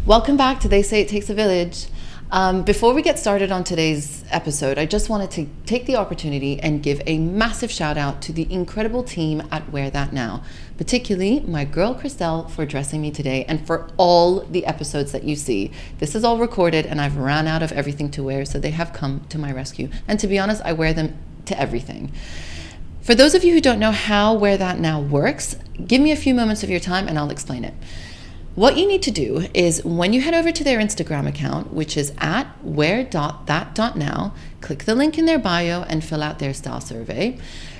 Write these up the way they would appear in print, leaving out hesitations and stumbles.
Welcome back to They Say It Takes a Village. Before we get started on today's episode, I just wanted to take the opportunity and give a massive shout out to the incredible team at Wear That Now, particularly my girl Christelle for dressing me today and for all the episodes that you see. This is all recorded and I've ran out of everything to wear, so they have come to my rescue. And to be honest, I wear them to everything. For those of you who don't know how Wear That Now works, give me a few moments of your time and I'll explain it. What you need to do is when you head over to their Instagram account, which is at wear.that.now, click the link in their bio and fill out their style survey.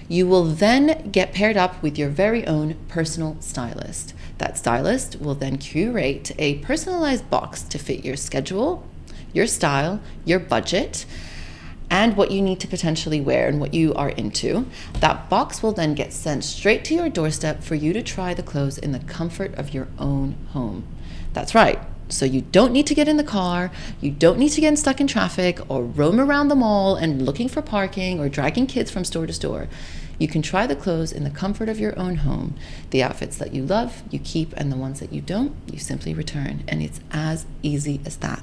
You will then get paired up with your very own personal stylist. That stylist will then curate a personalized box to fit your schedule, your style, your budget, and what you need to potentially wear and what you are into. That box will then get sent straight to your doorstep for you to try the clothes in the comfort of your own home. That's right. So you don't need to get in the car, you don't need to get stuck in traffic or roam around the mall and looking for parking or dragging kids from store to store. You can try the clothes in the comfort of your own home. The outfits that you love, you keep, and the ones that you don't, you simply return. And it's as easy as that.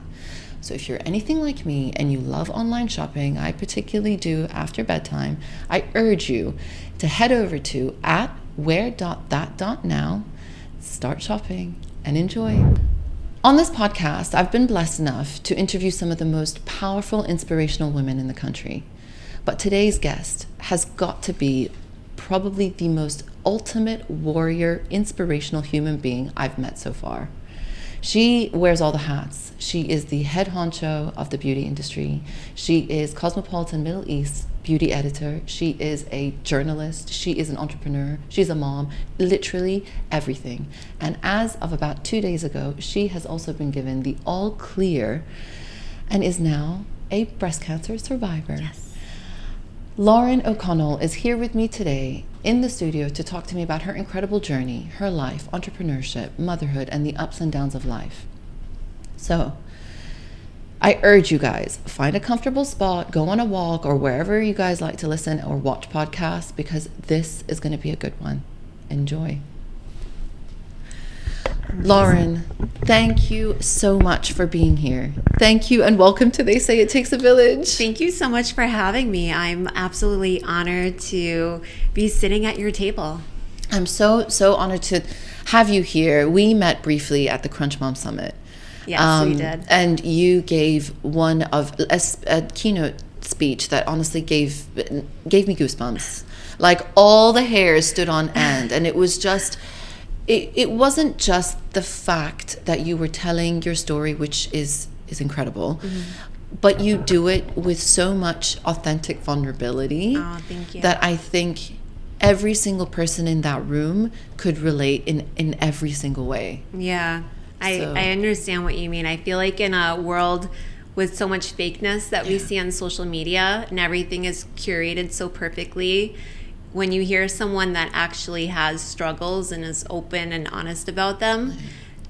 So if you're anything like me and you love online shopping, I particularly do after bedtime, I urge you to head over to at wear.that.now, start shopping, and enjoy. On this podcast, I've been blessed enough to interview some of the most powerful, inspirational women in the country. But today's guest has got to be probably the most ultimate warrior, inspirational human being I've met so far. She wears all the hats. She is the head honcho of the beauty industry. She is Cosmopolitan Middle East beauty editor. She is a journalist. She is an entrepreneur. She's a mom, literally everything. And as of about 2 days ago, she has also been given the all clear and is now a breast cancer survivor. Yes. Lauren O'Connell is here with me today in the studio to talk to me about her incredible journey, her life, entrepreneurship, motherhood, and the ups and downs of life. So I urge you guys, find a comfortable spot, go on a walk, or wherever you guys like to listen or watch podcasts, because this is going to be a good one. Enjoy. Lauren, thank you so much for being here. Thank you and welcome to They Say It Takes a Village. Thank you so much for having me. I'm absolutely honored to be sitting at your table. I'm so honored to have you here. We met briefly at the Crunch Mom Summit. Yes, we did. And you gave one of a keynote speech that honestly gave me goosebumps. Like all the hairs stood on end, and it was just... It wasn't just the fact that you were telling your story, which is incredible, but you do it with so much authentic vulnerability. Oh, thank you. That I think every single person in that room could relate in every single way. Yeah, I understand what you mean. I feel like in a world with so much fakeness that we see on social media and everything is curated so perfectly, when you hear someone that actually has struggles and is open and honest about them,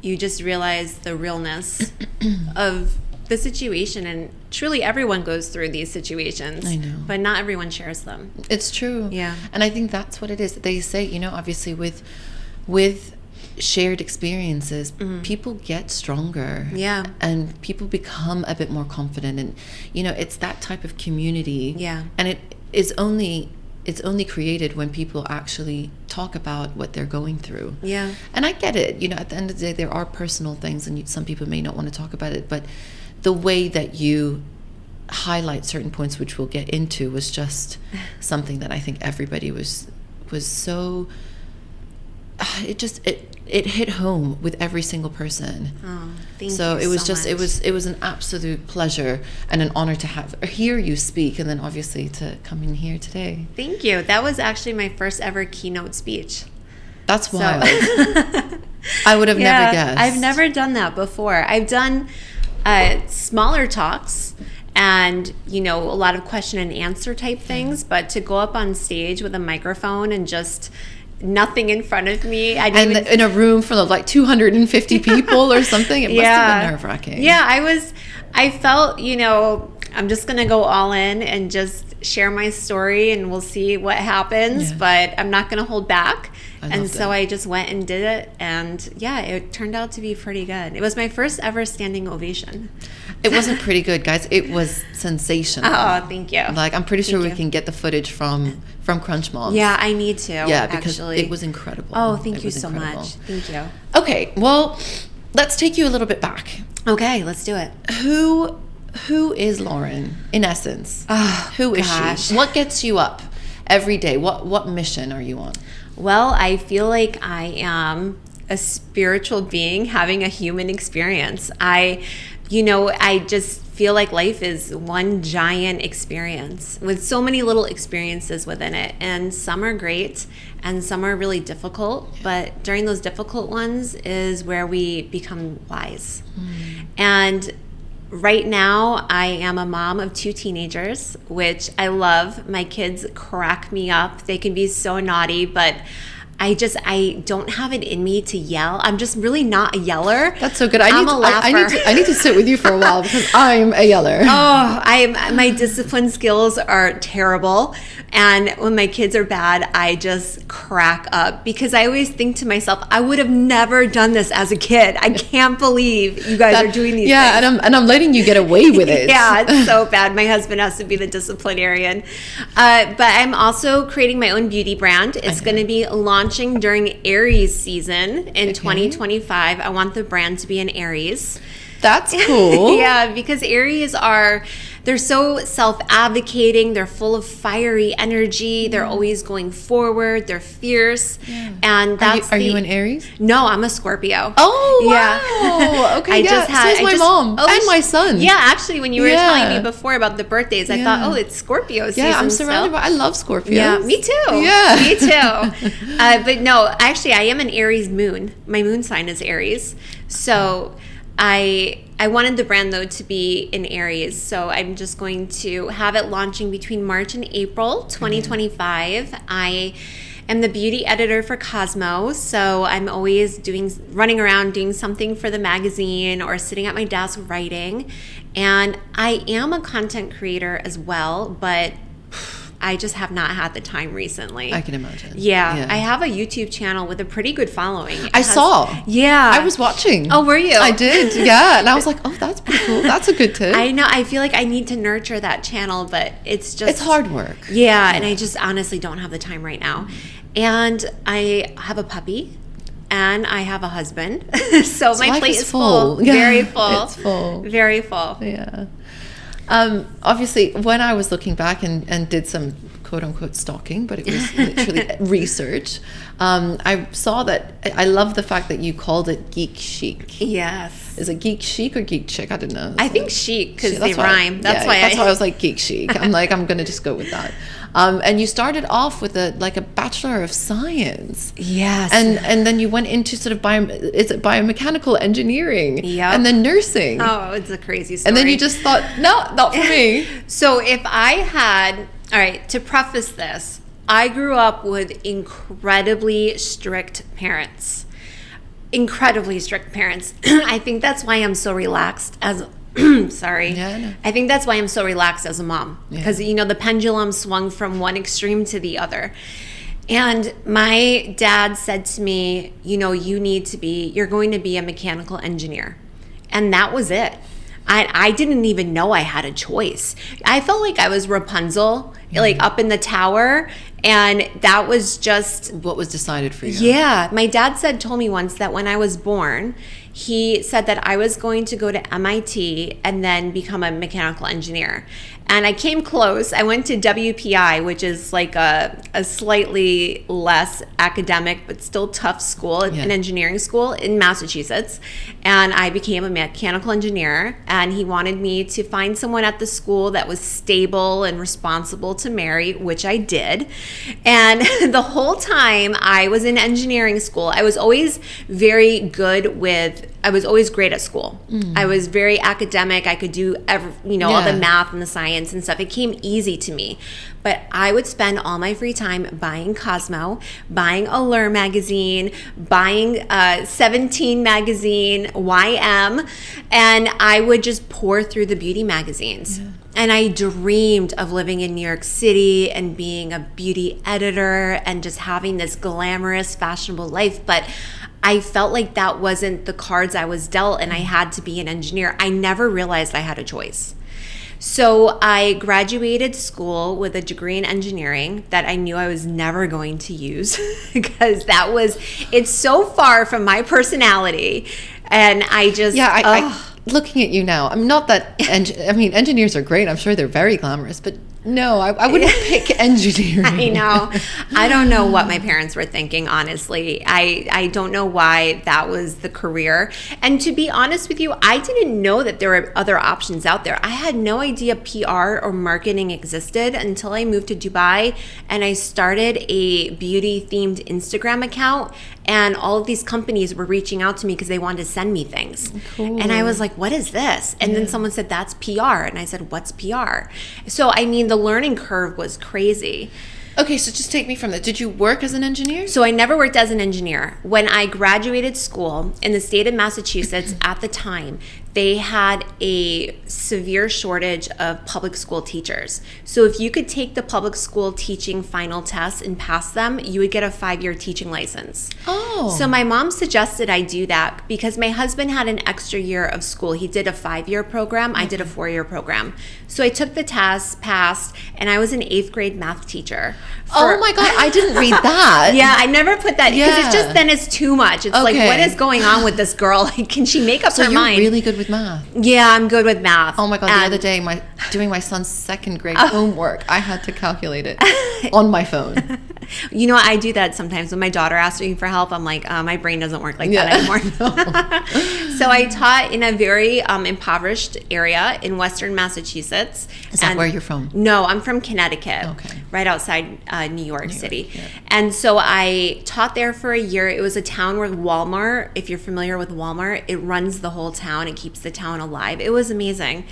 you just realize the realness of the situation. And truly everyone goes through these situations. I know. But not everyone shares them. It's true. Yeah. And I think that's what it is. They say, obviously with shared experiences, people get stronger. Yeah. And people become a bit more confident. And, it's that type of community. Yeah. And it's only created when people actually talk about what they're going through. Yeah. And I get it. At the end of the day, there are personal things and some people may not want to talk about it. But the way that you highlight certain points, which we'll get into, was just something that I think everybody was so... It hit home with every single person. Oh, thank you so it was so much. it was an absolute pleasure and an honor to hear you speak, and then obviously to come in here today. Thank you. That was actually my first ever keynote speech. That's wild. I would have never guessed. I've never done that before. I've done smaller talks and a lot of question and answer type things, but to go up on stage with a microphone and just nothing in front of me. In a room full of like 250 people or something. It must have been nerve-wracking. Yeah, I felt, I'm just going to go all in and just share my story, and we'll see what happens, but I'm not going to hold back. And so I just went and did it, and it turned out to be pretty good. It was my first ever standing ovation. It wasn't pretty good, guys. It was sensational. Oh, thank you. Like, I'm pretty sure we can get the footage from Crunch Moms. Yeah, I need to. Yeah, because it was incredible. Oh, thank you so much. Thank you. Okay, well, let's take you a little bit back. Okay, let's do it. Who is Lauren, in essence? Who is she? Gosh. What gets you up every day? What mission are you on? Well, I feel like I am a spiritual being having a human experience. I just feel like life is one giant experience with so many little experiences within it. And some are great and some are really difficult. But during those difficult ones is where we become wise. And right now, I am a mom of 2 teenagers, which I love. My kids crack me up. They can be so naughty, but I don't have it in me to yell. I'm just really not a yeller. That's so good. I'm a laugher. I need to sit with you for a while because I'm a yeller. My discipline skills are terrible. And when my kids are bad, I just crack up because I always think to myself, I would have never done this as a kid. I can't believe you guys are doing these things. Yeah, and I'm letting you get away with it. Yeah, it's so bad. My husband has to be the disciplinarian. But I'm also creating my own beauty brand. It's going to be launching during Aries season in 2025. I want the brand to be an Aries. That's cool. Yeah, because Aries they're so self-advocating. They're full of fiery energy. They're always going forward. They're fierce. Yeah. And are you an Aries? No, I'm a Scorpio. Oh, wow. Yeah. Okay, so is my mom and my son. Yeah, actually, when you were telling me before about the birthdays, I thought, it's Scorpio season. Yeah, I'm surrounded by, I love Scorpios. Yeah, me too. Yeah. Me too. But no, actually, I am an Aries moon. My moon sign is Aries. So I wanted the brand, though, to be in Aries. So I'm just going to have it launching between March and April 2025. I am the beauty editor for Cosmo. So I'm always running around doing something for the magazine or sitting at my desk writing. And I am a content creator as well, but I just have not had the time recently. I can imagine. Yeah. I have a YouTube channel with a pretty good following. I saw. Yeah. I was watching. Oh, were you? I did, yeah. And I was like, oh, that's pretty cool. That's a good tip. I know. I feel like I need to nurture that channel, but it's hard work. Yeah, and I just honestly don't have the time right now. And I have a puppy. And I have a husband. So my plate is full. Yeah, very full. It's full. Very full. Yeah. Obviously, when I was looking back and did some quote-unquote stalking, but it was literally research, I saw that I love the fact that you called it geek chic. Yes. Is it geek chic or geek chic? I don't know. I think chic because they rhyme. That's why I was like geek chic. I'm like, I'm going to just go with that. And you started off with a Bachelor of Science. Yes. And then you went into sort of biomechanical engineering. Yeah. And then nursing. Oh, it's a crazy story. And then you just thought, no, not for me. So if I had, all right, to preface this, I grew up with incredibly strict parents. Incredibly strict parents. I think that's why I'm so relaxed as sorry. Yeah, I know. I think that's why I'm so relaxed as a mom. Because, the pendulum swung from one extreme to the other. And my dad said to me, you're going to be a mechanical engineer. And that was it. I didn't even know I had a choice. I felt like I was Rapunzel, up in the tower. And that was just what was decided for you. Yeah. My dad told me once that when I was born, he said that I was going to go to MIT and then become a mechanical engineer. And I came close. I went to WPI, which is like a slightly less academic but still tough school, an engineering school in Massachusetts. And I became a mechanical engineer. And he wanted me to find someone at the school that was stable and responsible to marry, which I did. And the whole time I was in engineering school, I was always very good with I was always great at school. I was very academic. I could do all the math and the science and stuff. It came easy to me. But I would spend all my free time buying Cosmo, buying Allure magazine, buying 17 magazine, YM, and I would just pour through the beauty magazines. Yeah. And I dreamed of living in New York City and being a beauty editor and just having this glamorous, fashionable life. But I felt like that wasn't the cards I was dealt, and I had to be an engineer. I never realized I had a choice. So I graduated school with a degree in engineering that I knew I was never going to use because it's so far from my personality. And I just... looking at you now, I'm not that... engineers are great. I'm sure they're very glamorous, but no, I wouldn't pick engineering. I know. I don't know what my parents were thinking, honestly. I don't know why that was the career. And to be honest with you, I didn't know that there were other options out there. I had no idea PR or marketing existed until I moved to Dubai and I started a beauty-themed Instagram account. And all of these companies were reaching out to me because they wanted to send me things. Cool. And I was like, what is this? And then someone said, that's PR. And I said, what's PR? So, the learning curve was crazy. Okay, so just take me from that. Did you work as an engineer? So I never worked as an engineer. When I graduated school in the state of Massachusetts at the time, they had a severe shortage of public school teachers. So if you could take the public school teaching final tests and pass them, you would get a 5-year teaching license. Oh. So my mom suggested I do that because my husband had an extra year of school. He did a 5-year program. I did a 4-year program. So I took the test, passed, and I was an 8th grade math teacher. Oh my God, I didn't read that. Yeah, I never put that because it's just then it's too much. It's like, what is going on with this girl? Like, can she make up her mind? So you're really good with math. Yeah, I'm good with math. Oh my God, the other day, doing my son's 2nd grade homework, I had to calculate it on my phone. You know, I do that sometimes when my daughter asks me for help. I'm like, my brain doesn't work like that anymore. So I taught in a very impoverished area in Western Massachusetts. Is that where you're from? No, I'm from Connecticut, right outside New York City. Yeah. And so I taught there for a year. It was a town where Walmart, if you're familiar with Walmart, it runs the whole town. It keeps the town alive. It was amazing.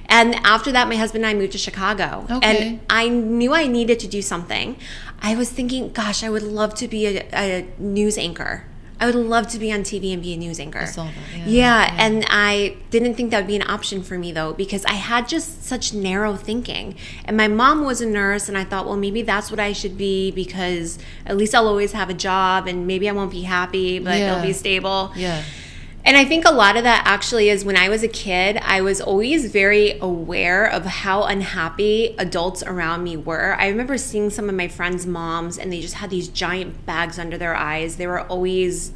And after that, my husband and I moved to Chicago. And I knew I needed to do something. I was thinking, gosh, I would love to be a news anchor. I would love to be on TV and be a news anchor. I saw that, yeah, and I didn't think that would be an option for me, though, because I had just such narrow thinking. And my mom was a nurse, and I thought, well, maybe that's what I should be because at least I'll always have a job, and maybe I won't be happy, but it'll be stable. Yeah. And I think a lot of that actually is when I was a kid, I was always very aware of how unhappy adults around me were. I remember seeing some of my friends' moms and they just had these giant bags under their eyes. They were always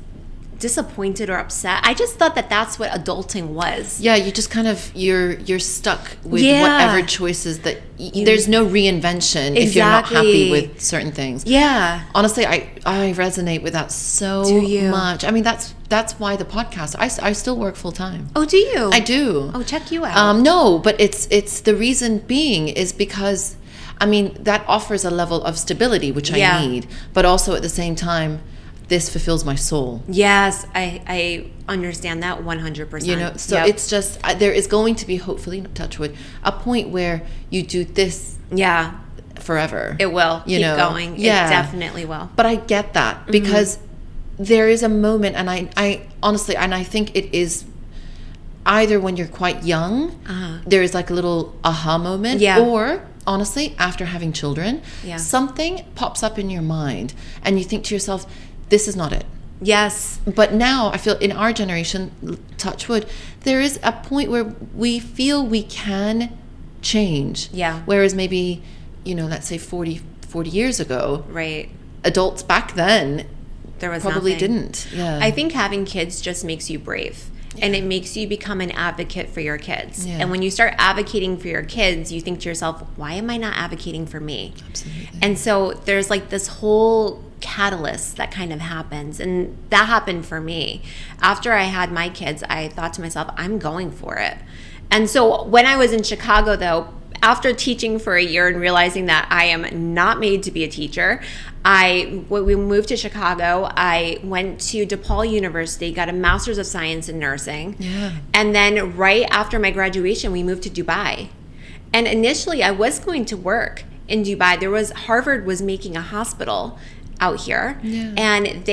disappointed or upset. I just thought that that's what adulting was. Yeah, you just kind of, you're stuck with whatever choices that, there's no reinvention if you're not happy with certain things. Yeah. Honestly, I resonate with that so much. I mean, that's why the podcast, I still work full time. Oh, do you? I do. Oh, check you out. No, but it's the reason being is because, I mean, that offers a level of stability, which I need, but also at the same time, this fulfills my soul. Yes, I understand that 100%. You know, so it's just, there is going to be, hopefully, touch wood, a point where you do this forever. It will keep going. Yeah. It definitely will. But I get that because there is a moment, and I honestly, and I think it is either when you're quite young, there is like a little aha moment, or honestly, after having children, something pops up in your mind and you think to yourself, this is not it. Yes. But now I feel in our generation, touch wood, there is a point where we feel we can change. Yeah. Whereas maybe, let's say 40 years ago, right, adults back then there was probably nothing. Didn't. Yeah. I think having kids just makes you brave. And it makes you become an advocate for your kids. Yeah. And when you start advocating for your kids, you think to yourself, why am I not advocating for me? Absolutely. And so there's like this whole catalyst that kind of happens. And that happened for me. After I had my kids, I thought to myself, I'm going for it. And so when I was in Chicago, though, after teaching for a year and realizing that I am not made to be a teacher, when we moved to Chicago, I went to DePaul University, got a master's of science in nursing. Yeah. And then right after my graduation, we moved to Dubai. And initially I was going to work in Dubai. Harvard was making a hospital out here. Yeah. And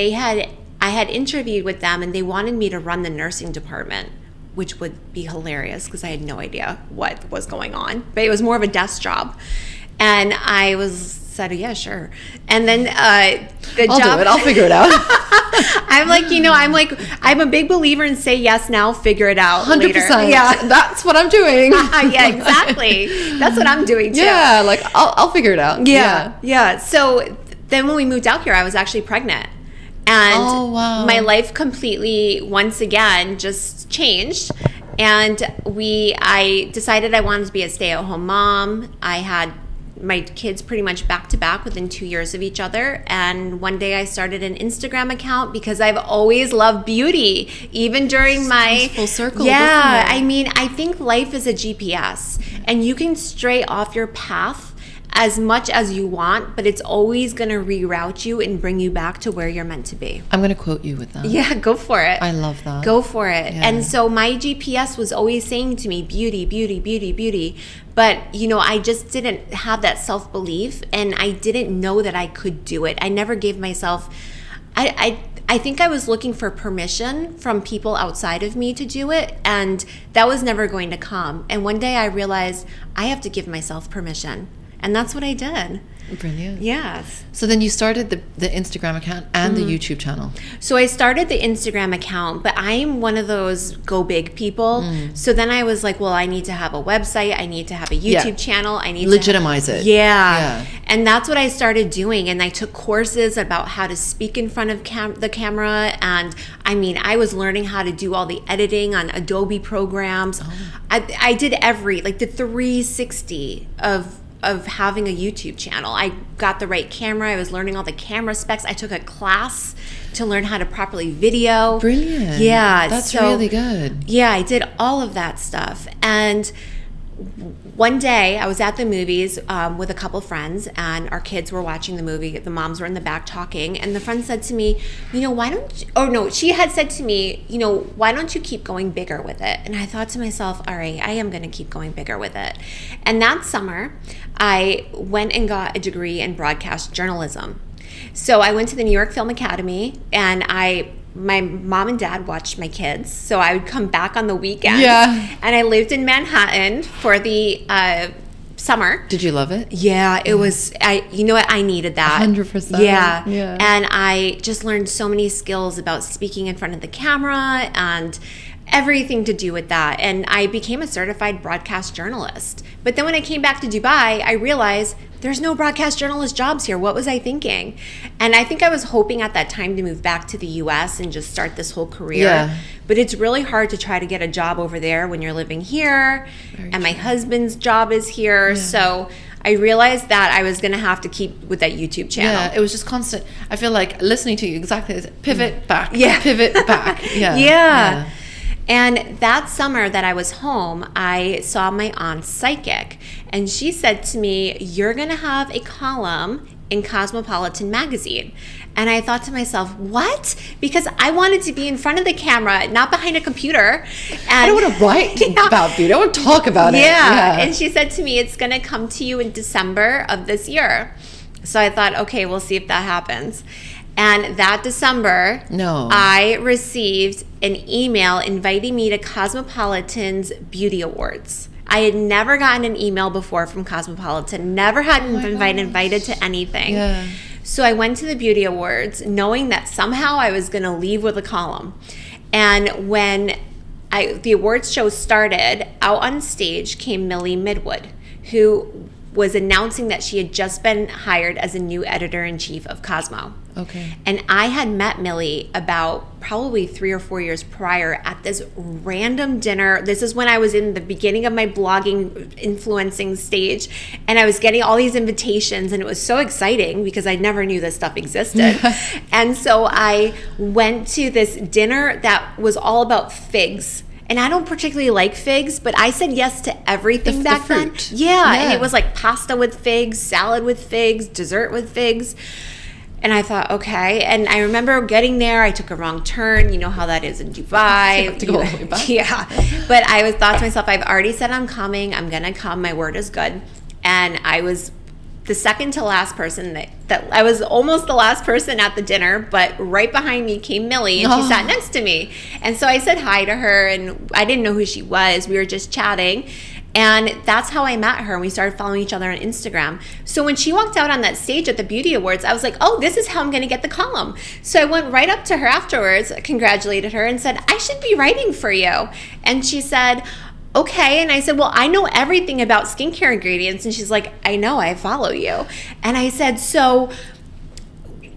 I had interviewed with them, and they wanted me to run the nursing department, which would be hilarious because I had no idea what was going on. But it was more of a desk job. And I said, yeah, sure. And then I'll do it. I'll figure it out. I'm a big believer in say yes now, figure it out 100%. later. Yeah, that's what I'm doing. Yeah, exactly. That's what I'm doing too. Yeah, like I'll figure it out. Yeah. So then when we moved out here, I was actually pregnant. And my life completely, once again, just changed. And I decided I wanted to be a stay-at-home mom. I had my kids pretty much back to back within 2 years of each other. And one day I started an Instagram account because I've always loved beauty, even during my full circle. Yeah, I mean, I think life is a GPS, and you can stray off your path as much as you want, but it's always going to reroute you and bring you back to where you're meant to be. I'm going to quote you with that. Yeah, go for it. I love that. Go for it. Yeah. And so my GPS was always saying to me, beauty, beauty, beauty, beauty. But, I just didn't have that self-belief, and I didn't know that I could do it. I never gave myself... I think I was looking for permission from people outside of me to do it, and that was never going to come. And one day I realized I have to give myself permission. And that's what I did. Brilliant. Yes. So then you started the Instagram account and the YouTube channel. So I started the Instagram account, but I'm one of those go big people. So then I was like, well, I need to have a website. I need to have a YouTube channel. I need legitimize it. Yeah. And that's what I started doing. And I took courses about how to speak in front of the camera. And I mean, I was learning how to do all the editing on Adobe programs. I did the 360 of having a YouTube channel. I got the right camera. I was learning all the camera specs. I took a class to learn how to properly video. Brilliant. Yeah. That's really good. Yeah, I did all of that stuff. And one day I was at the movies with a couple friends, and our kids were watching the movie. The moms were in the back talking, and the friend said to me, she had said to me, why don't you keep going bigger with it? And I thought to myself, all right, I am going to keep going bigger with it. And that summer, I went and got a degree in broadcast journalism. So I went to the New York Film Academy, and my mom and dad watched my kids, so I would come back on the weekends. Yeah. And I lived in Manhattan for the summer. Did you love it? Yeah, it was. I needed that. 100%. Yeah. And I just learned so many skills about speaking in front of the camera and everything to do with that. And I became a certified broadcast journalist. But then when I came back to Dubai, I realized there's no broadcast journalist jobs here. What was I thinking? And I think I was hoping at that time to move back to the US and just start this whole career. Yeah. But it's really hard to try to get a job over there when you're living here. And my husband's job is here. Yeah. So I realized that I was going to have to keep with that YouTube channel. Yeah, it was just constant. I feel like listening to you exactly. Pivot back. Yeah. Pivot back. Yeah. Yeah. And that summer that I was home, I saw my aunt's psychic, and she said to me, you're going to have a column in Cosmopolitan magazine. And I thought to myself, what? Because I wanted to be in front of the camera, not behind a computer. And I don't want to write about beauty. I want to talk about it. Yeah. And she said to me, it's going to come to you in December of this year. So I thought, okay, we'll see if that happens. And that December, I received an email inviting me to Cosmopolitan's Beauty Awards. I had never gotten an email before from Cosmopolitan, never had been invited to anything. Yeah. So I went to the Beauty Awards knowing that somehow I was going to leave with a column. And when the awards show started, out on stage came Millie Midwood, who was announcing that she had just been hired as a new editor-in-chief of Cosmo. Okay. And I had met Millie about probably 3 or 4 years prior at this random dinner. This is when I was in the beginning of my blogging influencing stage, and I was getting all these invitations, and it was so exciting because I never knew this stuff existed. And so I went to this dinner that was all about figs. And I don't particularly like figs, but I said yes to everything back then. Yeah. And it was like pasta with figs, salad with figs, dessert with figs. And I thought, okay. And I remember getting there. I took a wrong turn. You know how that is in Dubai. You have to go all the way back. Yeah. But I thought to myself, I've already said I'm coming. I'm going to come. My word is good. And I was the second to last person that I was almost the last person at the dinner, but right behind me came Millie, and she sat next to me. And so I said hi to her, and I didn't know who she was. We were just chatting. And that's how I met her. And we started following each other on Instagram. So when she walked out on that stage at the Beauty Awards, I was like, oh, this is how I'm going to get the column. So I went right up to her afterwards, congratulated her, and said, I should be writing for you. And she said, okay. And I said, well, I know everything about skincare ingredients. And she's like, I know, I follow you. And I said, so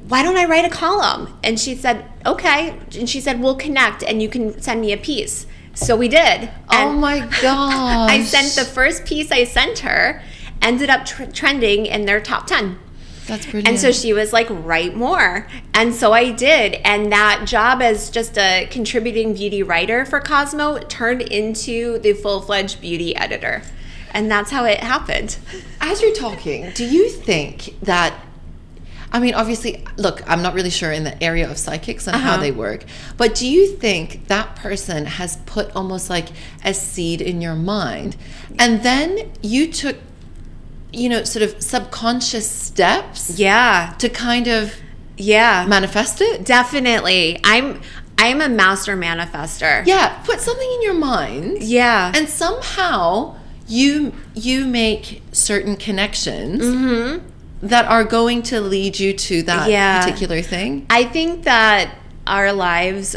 why don't I write a column? And she said, okay. And she said, we'll connect and you can send me a piece. So we did. Oh my gosh. I sent the first piece I sent her, ended up trending in their top 10. That's brilliant. And so she was like, write more. And so I did. And that job as just a contributing beauty writer for Cosmo turned into the full-fledged beauty editor. And that's how it happened. As you're talking, do you think that, I mean, obviously, look, I'm not really sure in the area of psychics and how they work, but do you think that person has put almost like a seed in your mind, and then you took, you know, sort of subconscious steps to kind of manifest it? Definitely. I'm a master manifester. Yeah, put something in your mind. Yeah. And somehow you make certain connections that are going to lead you to that particular thing. I think that our lives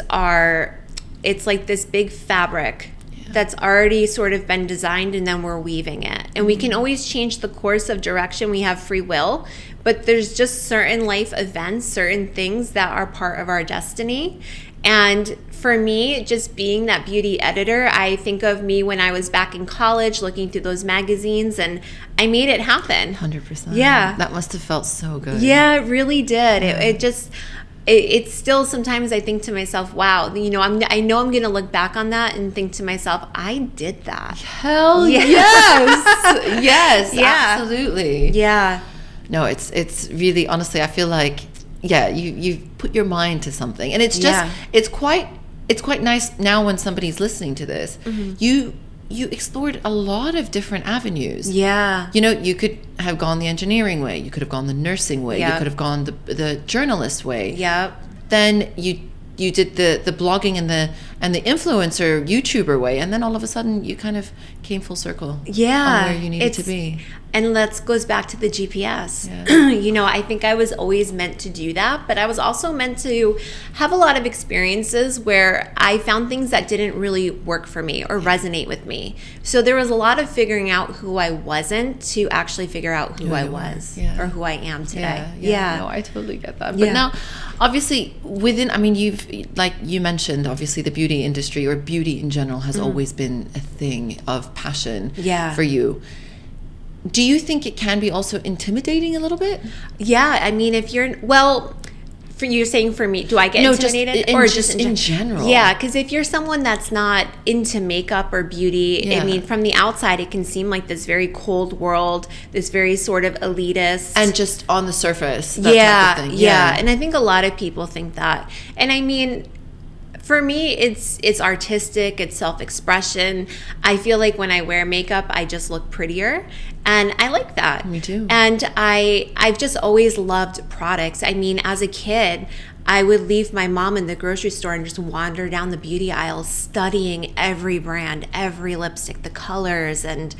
it's like this big fabric that's already sort of been designed, and then we're weaving it. And we can always change the course of direction. We have free will, but there's just certain life events, certain things that are part of our destiny. And for me, just being that beauty editor, I think of me when I was back in college looking through those magazines, and I made it happen. 100%. Yeah. That must have felt so good. Yeah, it really did. Yeah. It's still sometimes I think to myself, wow, you know, I know I'm going to look back on that and think to myself, I did that. Hell yes. Yes, absolutely. Yeah. No, it's really, honestly, I feel like, you put your mind to something, and it's just it's quite nice now when somebody's listening to this. You explored a lot of different avenues. Yeah. You know, you could have gone the engineering way, you could have gone the nursing way, you could have gone the journalist way. Yep. Then you did the blogging and the influencer YouTuber way, and then all of a sudden you kind of came full circle on where you needed to be. And that goes back to the GPS. Yeah. You know, I think I was always meant to do that, but I was also meant to have a lot of experiences where I found things that didn't really work for me or resonate with me. So there was a lot of figuring out who I wasn't to actually figure out who I was or who I am today. Yeah. No, I totally get that. But now, obviously, within, I mean, you've, like you mentioned, obviously the beauty industry or beauty in general has always been a thing of passion for you. Do you think it can be also intimidating a little bit? Yeah, I mean, if you're, well, for you saying for me, do I get intimidated? Just in general? Yeah, because if you're someone that's not into makeup or beauty, I mean, from the outside, it can seem like this very cold world, this very sort of elitist. And just on the surface, that type of thing. Yeah, and I think a lot of people think that. And I mean, for me, it's artistic, it's self-expression. I feel like when I wear makeup, I just look prettier, and I like that. Me too. And I've just always loved products. I mean, as a kid, I would leave my mom in the grocery store and just wander down the beauty aisle studying every brand, every lipstick, the colors, and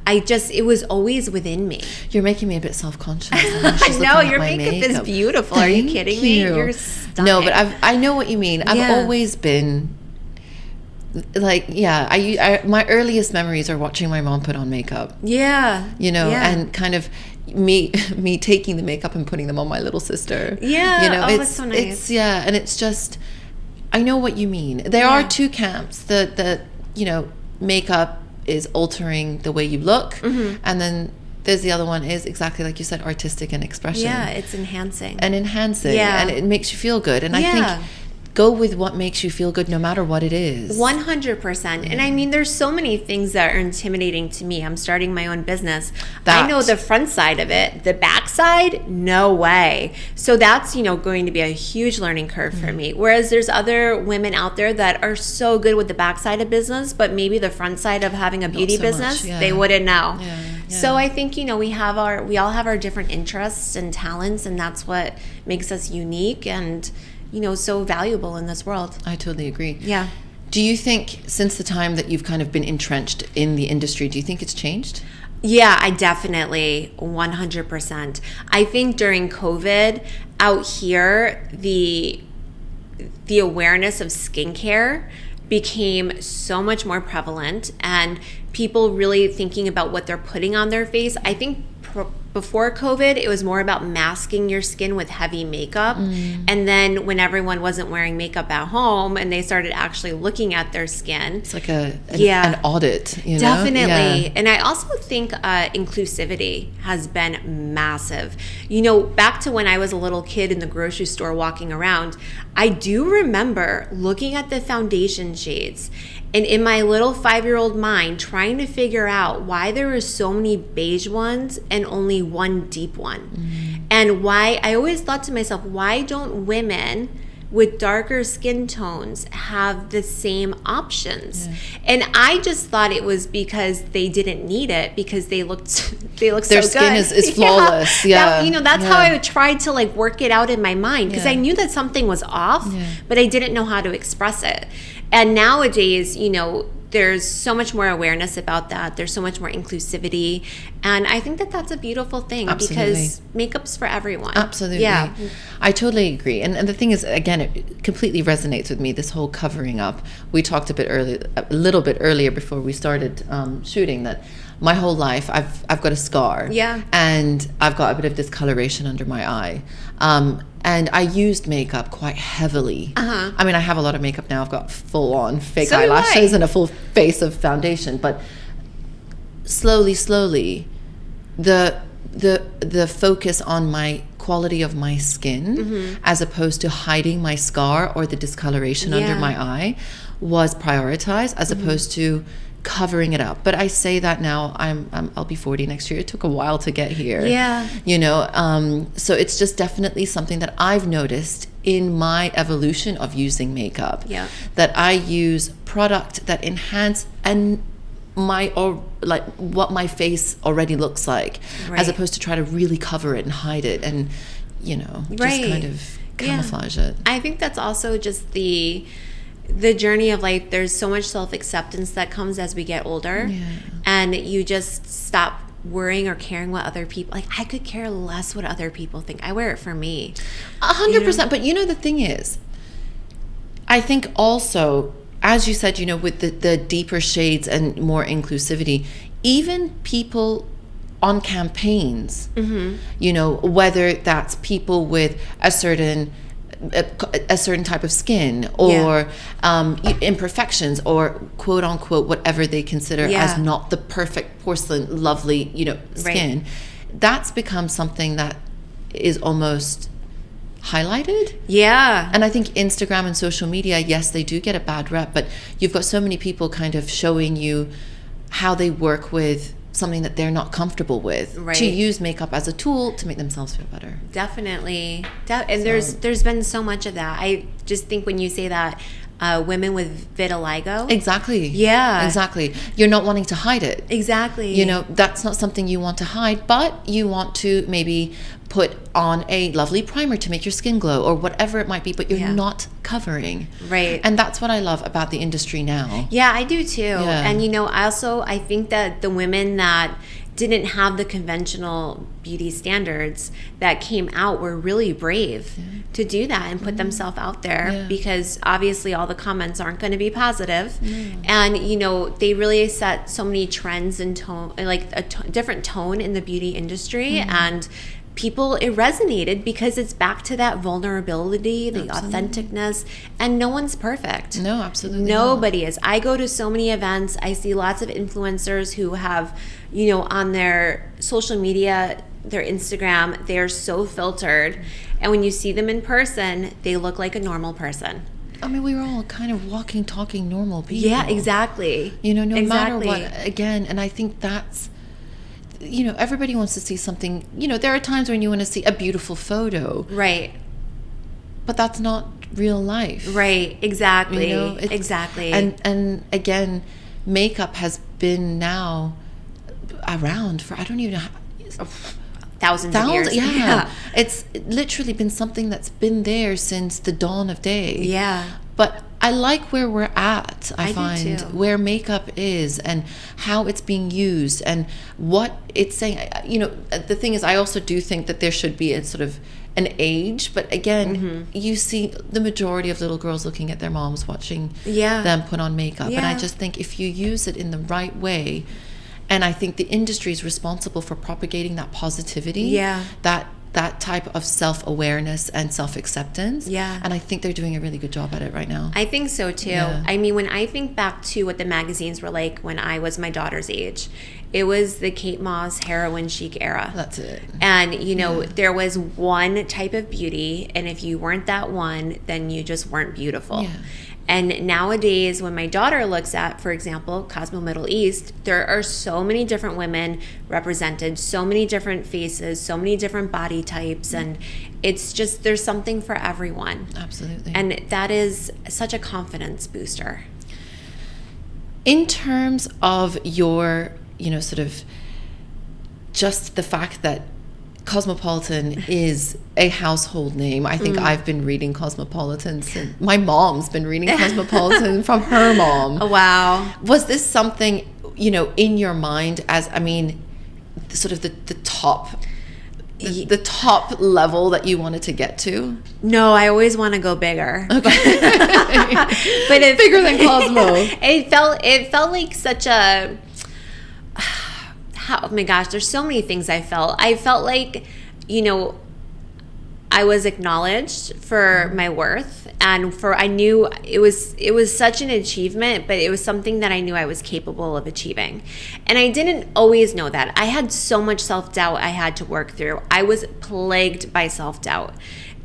it was always within me. You're making me a bit self-conscious. I know, your makeup is beautiful. Are you kidding me? You're stunning. No, but I know what you mean. I've always been like, my earliest memories are watching my mom put on makeup. Yeah. You know, and kind of me taking the makeup and putting them on my little sister. Yeah. You know, that's so nice. And it's just, I know what you mean. There are two camps. The you know, makeup is altering the way you look, and then there's the other one is exactly like you said, artistic and expression. Yeah, it's enhancing. And it makes you feel good. And I think go with what makes you feel good no matter what it is. 100%. And I mean, there's so many things that are intimidating to me. I'm starting my own business. I know the front side of it. The back side, no way. So that's, going to be a huge learning curve for me. Whereas there's other women out there that are so good with the back side of business, but maybe the front side of having a beauty business, they wouldn't know. Yeah. So I think, we all have our different interests and talents, and that's what makes us unique and so valuable in this world. I totally agree. Yeah. Do you think since the time that you've kind of been entrenched in the industry, do you think it's changed? Yeah, I definitely 100%. I think during COVID out here, the awareness of skincare became so much more prevalent, and people really thinking about what they're putting on their face. I think before COVID, it was more about masking your skin with heavy makeup. And then when everyone wasn't wearing makeup at home and they started actually looking at their skin. It's like an audit, Definitely. Yeah. And I also think inclusivity has been massive. Back to when I was a little kid in the grocery store walking around, I do remember looking at the foundation shades and in my little 5-year-old mind trying to figure out why there were so many beige ones and only one deep one. And why I always thought to myself, why don't women with darker skin tones have the same options? And I just thought it was because they didn't need it, because they looked so good. Their skin is flawless. That's how I tried to work it out in my mind, because I knew that something was off, but I didn't know how to express it. And nowadays, there's so much more awareness about that. There's so much more inclusivity. And I think that that's a beautiful thing. Absolutely. Because makeup's for everyone. Absolutely. Yeah. I totally agree. And the thing is, again, it completely resonates with me, this whole covering up. We talked a little bit earlier before we started shooting that my whole life I've got a scar. Yeah. And I've got a bit of discoloration under my eye. And I used makeup quite heavily. I mean, I have a lot of makeup now. I've got full-on fake eyelashes and a full face of foundation. But slowly, the focus on my quality of my skin, as opposed to hiding my scar or the discoloration under my eye, was prioritized, as opposed to covering it up. But I say that now, I'll be 40 next year. It took a while to get here. So it's just definitely something that I've noticed in my evolution of using makeup, that I use product that enhance what my face already looks like, as opposed to try to really cover it and hide it and just kind of camouflage it. I think that's also just the journey of there's so much self-acceptance that comes as we get older, and you just stop worrying or caring what other people, I could care less what other people think. I wear it for me. 100%. But the thing is, I think also, as you said, with the deeper shades and more inclusivity, even people on campaigns, whether that's people with a certain type of skin or imperfections or quote unquote whatever they consider as not the perfect porcelain lovely skin, that's become something that is almost highlighted. And I think Instagram and social media, yes, they do get a bad rep, but you've got so many people kind of showing you how they work with something that they're not comfortable with, to use makeup as a tool to make themselves feel better. Definitely. And there's been so much of that. I just think when you say that, women with vitiligo. Exactly. Yeah. Exactly. You're not wanting to hide it. Exactly. That's not something you want to hide, but you want to maybe put on a lovely primer to make your skin glow or whatever it might be, but you're not covering. And that's what I love about the industry now. Yeah, I do too. And I think that the women that didn't have the conventional beauty standards that came out were really brave to do that and put themselves out there, because obviously all the comments aren't going to be positive. And they really set so many trends and tone, different tone in the beauty industry, and people, it resonated because it's back to that vulnerability, the authenticness, and no one's perfect. No, absolutely nobody is. I go to so many events. I see lots of influencers who have, on their social media, their Instagram, they're so filtered, and when you see them in person, they look like a normal person. I mean, we were all kind of walking, talking normal people. Yeah, exactly. You know, no matter what, again, and I think that's, you know, everybody wants to see something, you know, there are times when you want to see a beautiful photo. Right. But that's not real life. Right, exactly. You know, exactly. And again, makeup has been now around for, I don't even know how, thousands of years. Yeah. It's literally been something that's been there since the dawn of day. Yeah. But I like where we're at, I find, do too. where makeup is and how it's being used and what it's saying. You know, the thing is, I also do think that there should be a sort of an age, but again, you see the majority of little girls looking at their moms watching them put on makeup. And I just think if you use it in the right way, and I think the industry is responsible for propagating that positivity, that type of self-awareness and self-acceptance. Yeah. And I think they're doing a really good job at it right now. I think so too. Yeah. I mean, when I think back to what the magazines were like when I was my daughter's age, it was the Kate Moss heroin chic era. That's it. And, you know, there was one type of beauty, and if you weren't that one, then you just weren't beautiful. Yeah. And nowadays, when my daughter looks at, for example, Cosmo Middle East, there are so many different women represented, so many different faces, so many different body types, and it's just, there's something for everyone. Absolutely. And that is such a confidence booster. In terms of your, you know, sort of just the fact that Cosmopolitan is a household name. I think I've been reading Cosmopolitan since my mom's been reading Cosmopolitan from her mom. Oh, wow. Was this something, you know, in your mind as, I mean, sort of the top, the top level that you wanted to get to? No, I always want to go bigger. Okay. But it's bigger than Cosmo. It felt like such a... Oh my gosh, there's so many things I felt. I felt like, you know, I was acknowledged for my worth, and I knew it was such an achievement, but it was something that I knew I was capable of achieving. And I didn't always know that. I had so much self-doubt I had to work through. I was plagued by self-doubt.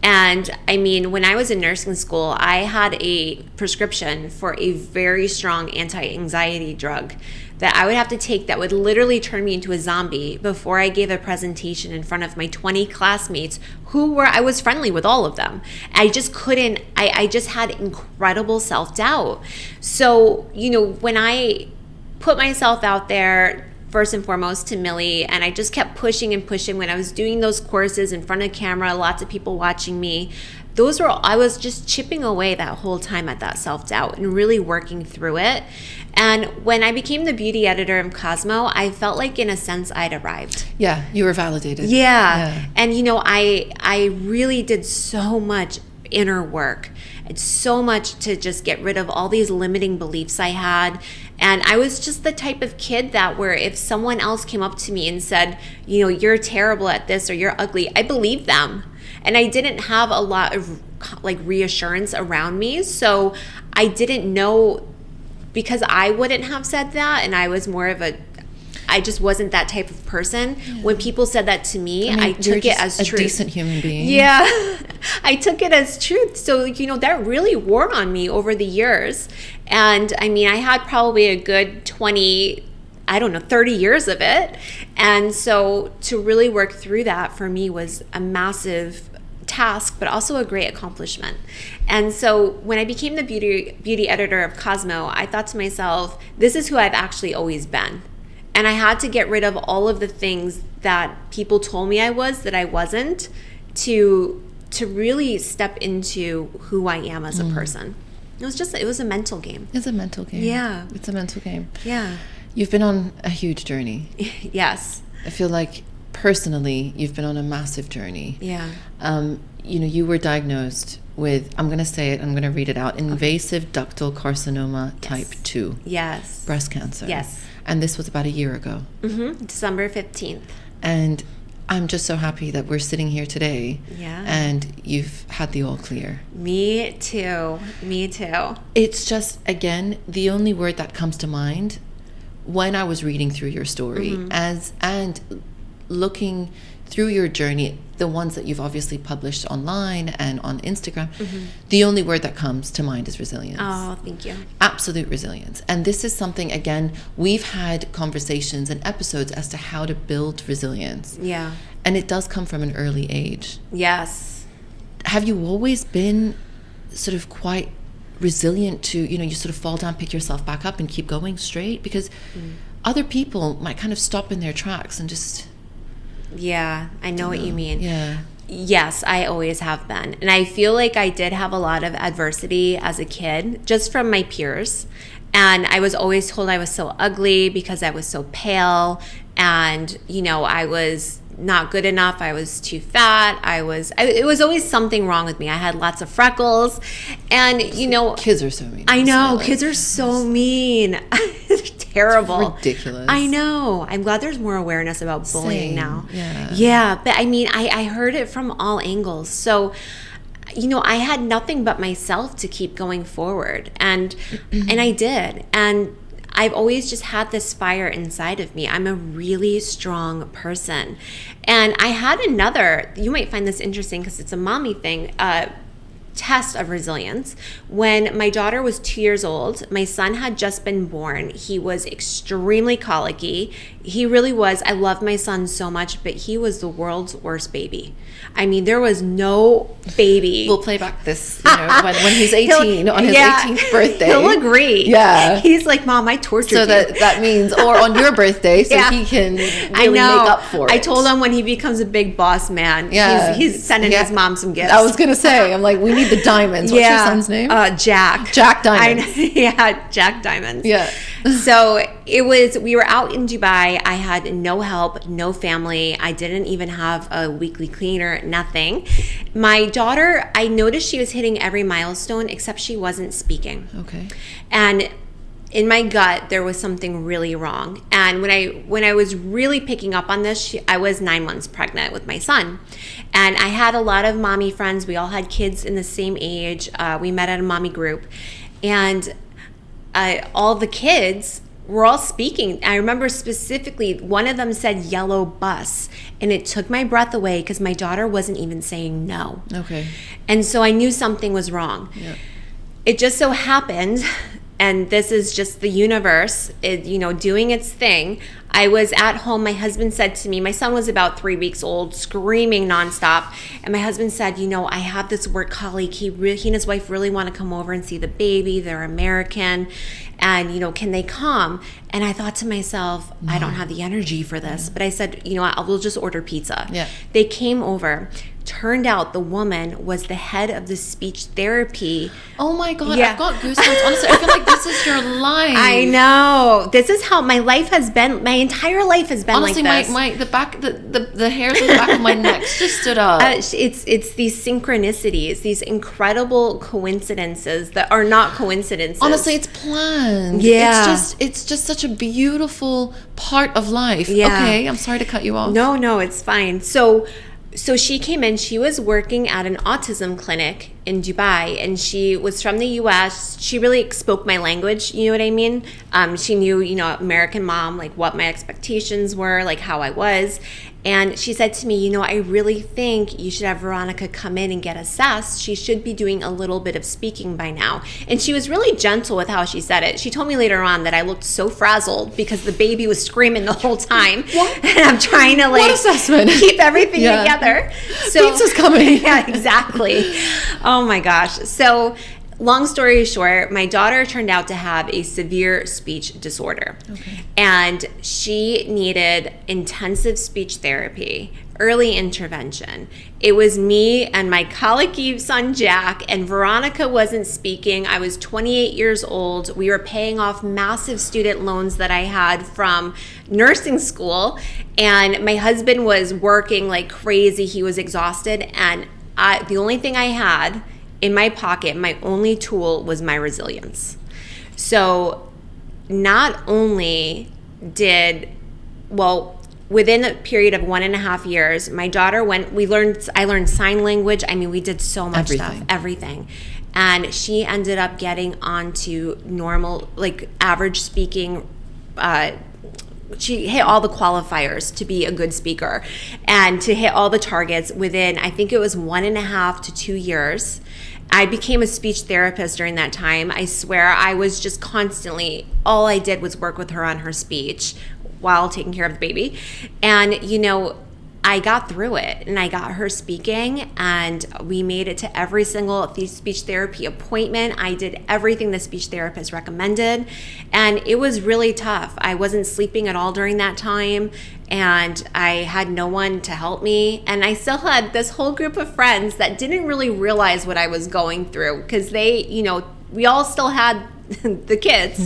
And I mean, when I was in nursing school, I had a prescription for a very strong anti-anxiety drug that I would have to take that would literally turn me into a zombie before I gave a presentation in front of my 20 classmates I was friendly with all of them. I just couldn't, I just had incredible self-doubt. So, you know, when I put myself out there, first and foremost to Millie, and I just kept pushing and pushing when I was doing those courses in front of camera, lots of people watching me. I was just chipping away that whole time at that self-doubt and really working through it. And when I became the beauty editor of Cosmo, I felt like in a sense I'd arrived. Yeah, you were validated. Yeah. And you know, I really did so much inner work. It's so much to just get rid of all these limiting beliefs I had. And I was just the type of kid that where if someone else came up to me and said, you know, you're terrible at this or you're ugly, I believed them. And I didn't have a lot of like reassurance around me. So I didn't know, because I wouldn't have said that, and I was more of I just wasn't that type of person. Yeah. When people said that to me, I took it as truth. A decent human being. Yeah, I took it as truth. So, you know, that really wore on me over the years. And I mean, I had probably a good 30 years of it. And so to really work through that for me was a massive task, but also a great accomplishment. And so when I became the beauty editor of Cosmo, I thought to myself, this is who I've actually always been. And I had to get rid of all of the things that people told me I was that I wasn't, to really step into who I am as a person. It was a mental game. It's a mental game. Yeah. It's a mental game. Yeah. You've been on a huge journey. Yes. I feel like personally, you've been on a massive journey. Yeah. You know, you were diagnosed with, I'm going to say it, I'm going to read it out, invasive ductal carcinoma type 2. Yes. Breast cancer. Yes. And this was about a year ago. Mm-hmm. December 15th. And I'm just so happy that we're sitting here today. Yeah. And you've had the all clear. Me too. It's just, again, the only word that comes to mind when I was reading through your story and looking through your journey, the ones that you've obviously published online and on Instagram, the only word that comes to mind is resilience. Oh, thank you. Absolute resilience. And this is something, again, we've had conversations and episodes as to how to build resilience. Yeah. And it does come from an early age. Yes. Have you always been sort of quite resilient to, you sort of fall down, pick yourself back up and keep going straight? Because other people might kind of stop in their tracks and just... Yeah, I know what you mean. Yeah. Yes, I always have been. And I feel like I did have a lot of adversity as a kid, just from my peers. And I was always told I was so ugly because I was so pale. And, I was not good enough. I was too fat. It was always something wrong with me. I had lots of freckles. And, kids are so mean. I know. Kids are so mean. Terrible. It's ridiculous. I know. I'm glad there's more awareness about bullying now. Yeah. But I mean, I heard it from all angles. So, I had nothing but myself to keep going forward. And I did. And I've always just had this fire inside of me. I'm a really strong person. And I had another, you might find this interesting because it's a mommy thing, test of resilience. When my daughter was 2 years old, my son had just been born. He was extremely colicky. He really was. I love my son so much, but he was the world's worst baby. I mean, there was no baby. We'll play back this, when he's 18, on his 18th birthday. He'll agree. Yeah. He's like, Mom, I tortured you. So that means, or on your birthday, so he can really make up for it. I told him when he becomes a big boss man, he's sending his mom some gifts. I was going to say, I'm like, we need the diamonds. What's your son's name? Jack. Jack Diamonds. Jack Diamonds. Yeah. So we were out in Dubai. I had no help, no family. I didn't even have a weekly cleaner, nothing. My daughter, I noticed she was hitting every milestone except she wasn't speaking. Okay. And in my gut, there was something really wrong. And when I was really picking up on this, I was 9 months pregnant with my son. And I had a lot of mommy friends. We all had kids in the same age. We met at a mommy group. And all the kids were all speaking. I remember specifically, one of them said yellow bus. And it took my breath away because my daughter wasn't even saying no. Okay. And so I knew something was wrong. Yeah. It just so happened, and this is just the universe, doing its thing. I was at home. My husband said to me, my son was about 3 weeks old, screaming nonstop. And my husband said, I have this work colleague. He and his wife really want to come over and see the baby. They're American. And, can they come? And I thought to myself, I don't have the energy for this. But I said, we'll just order pizza. Yeah. They came over. Turned out the woman was the head of the speech therapy. Oh my God, yeah. I've got goosebumps. Honestly, I feel like this is your life. I know. This is how my life has been. My entire life has been honestly, like this. The hairs on the back of my neck just stood up. It's these synchronicities, these incredible coincidences that are not coincidences. Honestly, it's planned. Yeah. It's just such a beautiful part of life. Yeah. Okay, I'm sorry to cut you off. No, it's fine. So she came in, she was working at an autism clinic in Dubai, and she was from the US. She really spoke my language, you know what I mean? She knew, American mom, like what my expectations were, like how I was. And she said to me, I really think you should have Veronica come in and get assessed. She should be doing a little bit of speaking by now. And she was really gentle with how she said it. She told me later on that I looked so frazzled because the baby was screaming the whole time. What? And I'm trying to what assessment? keep everything together. So, pizza's coming. Yeah, exactly. Oh my gosh. So long story short, my daughter turned out to have a severe speech disorder. Okay. And she needed intensive speech therapy, early intervention. It was me and my colicky son, Jack, and Veronica wasn't speaking. I was 28 years old. We were paying off massive student loans that I had from nursing school. And my husband was working like crazy. He was exhausted. And the only thing I had in my pocket, my only tool was my resilience. So not only within a period of 1.5 years, my daughter I learned sign language. I mean, we did so much stuff, everything. And she ended up getting onto normal, like average speaking she hit all the qualifiers to be a good speaker and to hit all the targets within, I think it was 1.5 to 2 years. I became a speech therapist during that time. I swear I was just constantly, all I did was work with her on her speech while taking care of the baby. And, you know, I got through it and I got her speaking, and we made it to every single speech therapy appointment. I did everything the speech therapist recommended, and it was really tough. I wasn't sleeping at all during that time, and I had no one to help me. And I still had this whole group of friends that didn't really realize what I was going through, because they, you know, we all still had the kids,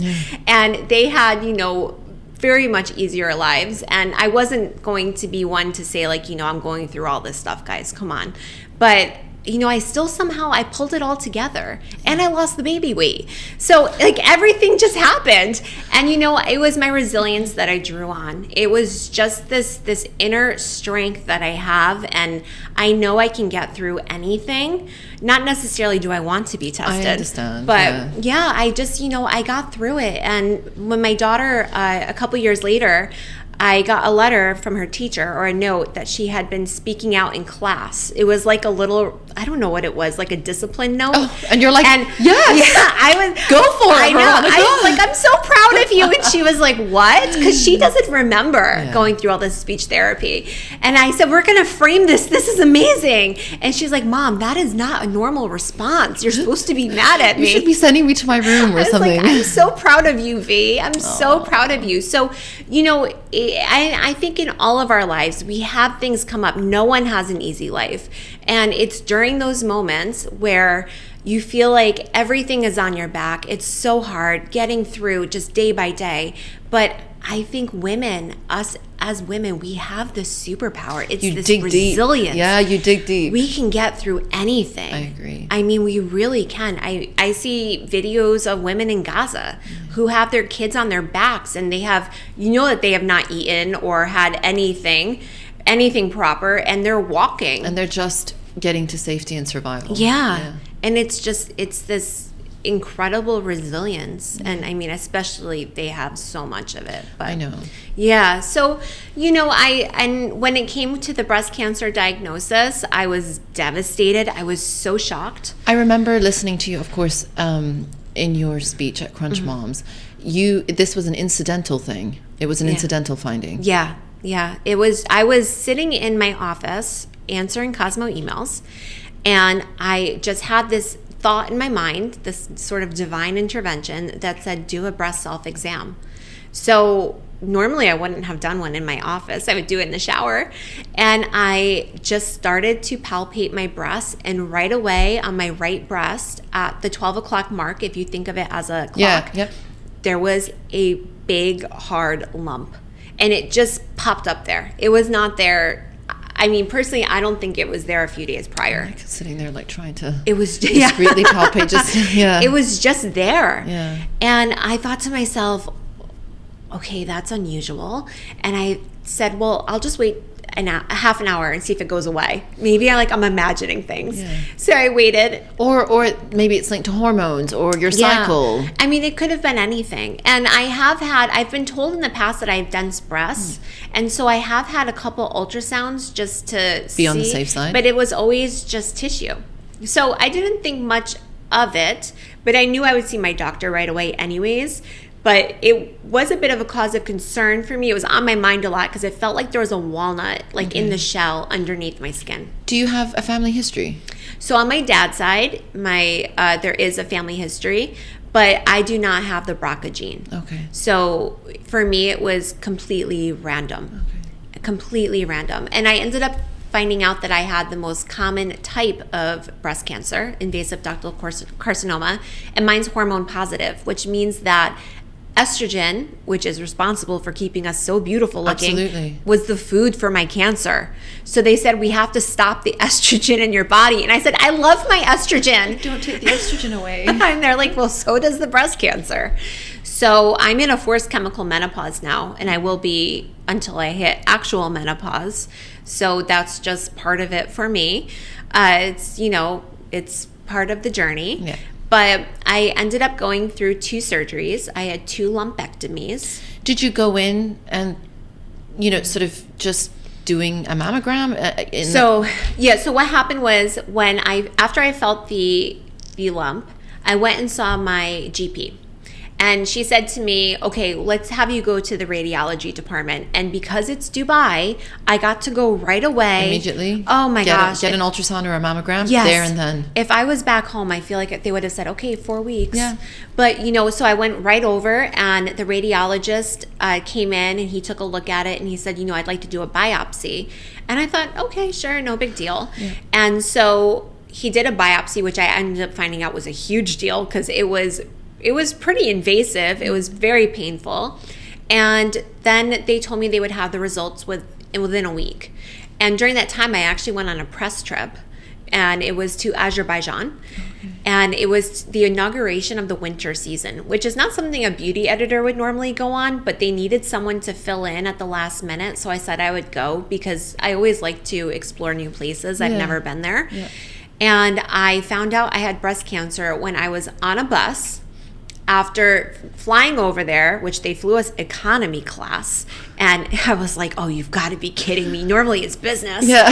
and they had, you know, very much easier lives. And I wasn't going to be one to say, like, you know, I'm going through all this stuff, guys, come on. But, you know, I still somehow, I pulled it all together, and I lost the baby weight. So, like, everything just happened. And, you know, it was my resilience that I drew on. It was just this inner strength that I have, and I know I can get through anything. Not necessarily do I want to be tested. I understand. But yeah, I just, you know, I got through it. And when my daughter, a couple years later, I got a letter from her teacher, or a note, that she had been speaking out in class. It was like a little, I don't know what it was, like a discipline note. Oh, and you're like, and yes, yeah, I was, go for it. I know. I was like, I'm so proud of you. And she was like, what? Because she doesn't remember going through all this speech therapy. And I said, we're going to frame this. This is amazing. And she's like, Mom, that is not a normal response. You're supposed to be mad at me. You should be sending me to my room or something. Like, I'm so proud of you, V. I'm so proud of you. So, you know, I think in all of our lives, we have things come up. No one has an easy life. And it's during those moments where you feel like everything is on your back. It's so hard getting through just day by day. But I think women, us as women, we have this superpower. It's you this dig resilience. Deep. Yeah, you dig deep. We can get through anything. I agree. I mean, we really can. I see videos of women in Gaza who have their kids on their backs, and they have, you know, that they have not eaten or had anything proper, and they're walking. And they're just getting to safety and survival. Yeah. And it's this incredible resilience. And I mean, especially they have so much of it. But I know. Yeah. So, you know, and when it came to the breast cancer diagnosis, I was devastated. I was so shocked. I remember listening to you, of course, in your speech at Crunch Moms. This was an incidental thing. It was an incidental finding. Yeah. Yeah. I was sitting in my office answering Cosmo emails, and I just had this thought in my mind, this sort of divine intervention that said, do a breast self-exam. So normally I wouldn't have done one in my office. I would do it in the shower. And I just started to palpate my breasts, and right away on my right breast at the 12 o'clock mark, if you think of it as a clock, there was a big hard lump, and it just popped up there. It was not there. I mean, personally, I don't think it was there a few days prior. Like sitting there, like trying to discreetly palpate. Just it was just there. Yeah. And I thought to myself, okay, that's unusual. And I said, well, I'll just wait a half an hour and see if it goes away. Maybe I'm imagining things. Yeah. So I waited. Or maybe it's linked to hormones or your cycle. I mean, it could have been anything. And I've been told in the past that I have dense breasts. And so I have had a couple ultrasounds just to be on the safe side. But it was always just tissue. So I didn't think much of it, but I knew I would see my doctor right away anyways. But it was a bit of a cause of concern for me. It was on my mind a lot because it felt like there was a walnut in the shell underneath my skin. Do you have a family history? So on my dad's side, there is a family history, but I do not have the BRCA gene. Okay. So for me, it was completely random. Okay. Completely random. And I ended up finding out that I had the most common type of breast cancer, invasive ductal carcinoma, and mine's hormone positive, which means that estrogen, which is responsible for keeping us so beautiful looking, was the food for my cancer. So they said, we have to stop the estrogen in your body. And I said, I love my estrogen. Don't take the estrogen away. And they're like, well, so does the breast cancer. So I'm in a forced chemical menopause now, and I will be until I hit actual menopause. So that's just part of it for me. It's part of the journey. Yeah. But I ended up going through 2 surgeries. I had 2 lumpectomies. Did you go in and, sort of just doing a mammogram? So what happened was after I felt the lump, I went and saw my GP. And she said to me, okay, let's have you go to the radiology department. And because it's Dubai, I got to go right away. Immediately? Oh my gosh. Get an ultrasound or a mammogram? Yes. There and then. If I was back home, I feel like they would have said, okay, 4 weeks. Yeah. But, so I went right over, and the radiologist came in, and he took a look at it, and he said, I'd like to do a biopsy. And I thought, okay, sure, no big deal. Yeah. And so he did a biopsy, which I ended up finding out was a huge deal because it was pretty invasive. It was very painful. And then they told me they would have the results within a week. And during that time, I actually went on a press trip, and it was to Azerbaijan. Okay. And it was the inauguration of the winter season, which is not something a beauty editor would normally go on, but they needed someone to fill in at the last minute. So I said I would go because I always like to explore new places. I've never been there. Yeah. And I found out I had breast cancer when I was on a bus after flying over there, which they flew us economy class. And I was like, oh, you've got to be kidding me. Normally it's business. Yeah.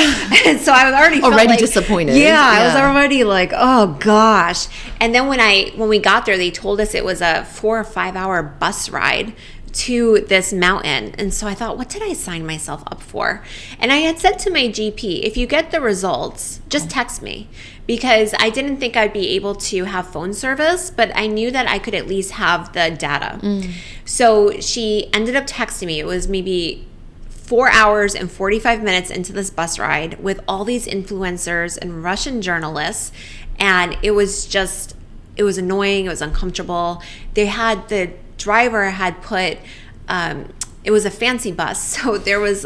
And so I was already disappointed. Yeah, I was already like, oh gosh. And then when we got there, they told us it was a 4 or 5 hour bus ride to this mountain. And so I thought, what did I sign myself up for? And I had said to my GP, if you get the results, just text me, because I didn't think I'd be able to have phone service, but I knew that I could at least have the data. So she ended up texting me. It was maybe 4 hours and 45 minutes into this bus ride with all these influencers and Russian journalists. And it was annoying. It was uncomfortable. The driver had put, it was a fancy bus, so there was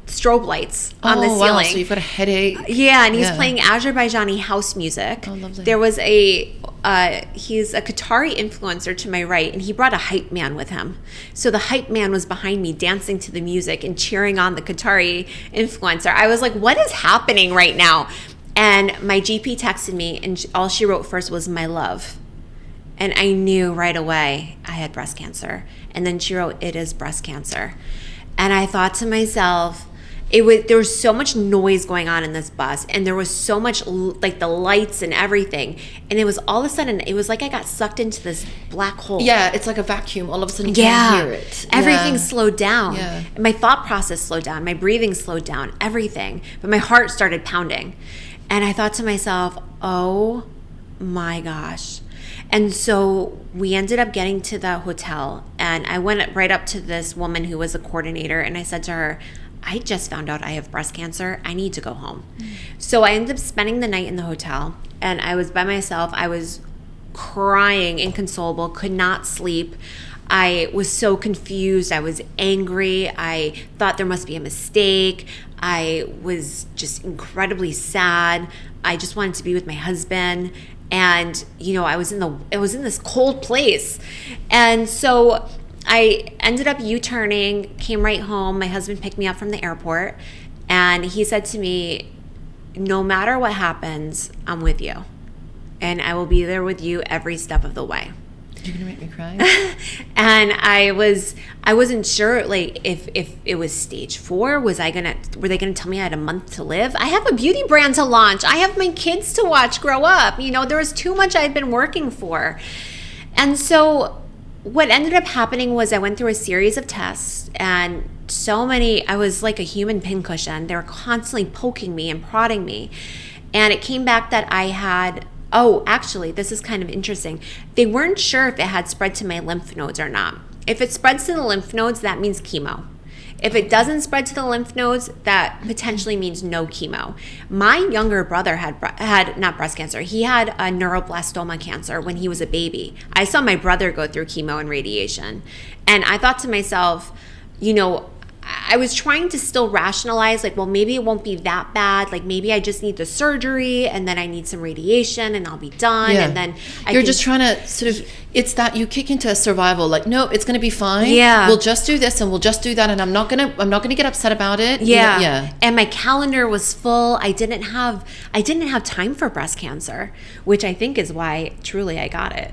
strobe lights on the ceiling. Wow, so you've got a headache. Yeah, and he's playing Azerbaijani house music. Oh, lovely. There was he's a Qatari influencer to my right, and he brought a hype man with him. So the hype man was behind me dancing to the music and cheering on the Qatari influencer. I was like, what is happening right now? And my GP texted me, and all she wrote first was, my love. And I knew right away I had breast cancer. And then she wrote, it is breast cancer. And I thought to myself, there was so much noise going on in this bus, and there was so much like the lights and everything. And it was all of a sudden, it was like I got sucked into this black hole. Yeah, it's like a vacuum. All of a sudden you can't hear it. Everything slowed down. Yeah. And my thought process slowed down. My breathing slowed down. Everything. But my heart started pounding. And I thought to myself, oh my gosh. And so we ended up getting to the hotel, and I went right up to this woman who was a coordinator, and I said to her, I just found out I have breast cancer. I need to go home. So I ended up spending the night in the hotel, and I was by myself. I was crying, inconsolable, could not sleep. I was so confused. I was angry. I thought there must be a mistake. I was just incredibly sad. I just wanted to be with my husband. And, I was in this cold place. And so I ended up U-turning, came right home. My husband picked me up from the airport, and he said to me, no matter what happens, I'm with you. And I will be there with you every step of the way. You're gonna make me cry. And I wasn't sure, like, if it was stage 4. Were they gonna tell me I had a month to live? I have a beauty brand to launch. I have my kids to watch grow up. There was too much I had been working for. And so what ended up happening was I went through a series of tests, and I was like a human pincushion. They were constantly poking me and prodding me. And it came back that I had, actually, this is kind of interesting. They weren't sure if it had spread to my lymph nodes or not. If it spreads to the lymph nodes, that means chemo. If it doesn't spread to the lymph nodes, that potentially means no chemo. My younger brother had not breast cancer. He had a neuroblastoma cancer when he was a baby. I saw my brother go through chemo and radiation. And I thought to myself, I was trying to still rationalize, like, well, maybe it won't be that bad. Like, maybe I just need the surgery, and then I need some radiation, and I'll be done. Yeah. And then you're just trying to sort of, it's that you kick into a survival, like, no, it's going to be fine. Yeah. We'll just do this, and we'll just do that, and I'm not going to get upset about it. Yeah. Yeah. And my calendar was full. I didn't have time for breast cancer, which I think is why truly I got it.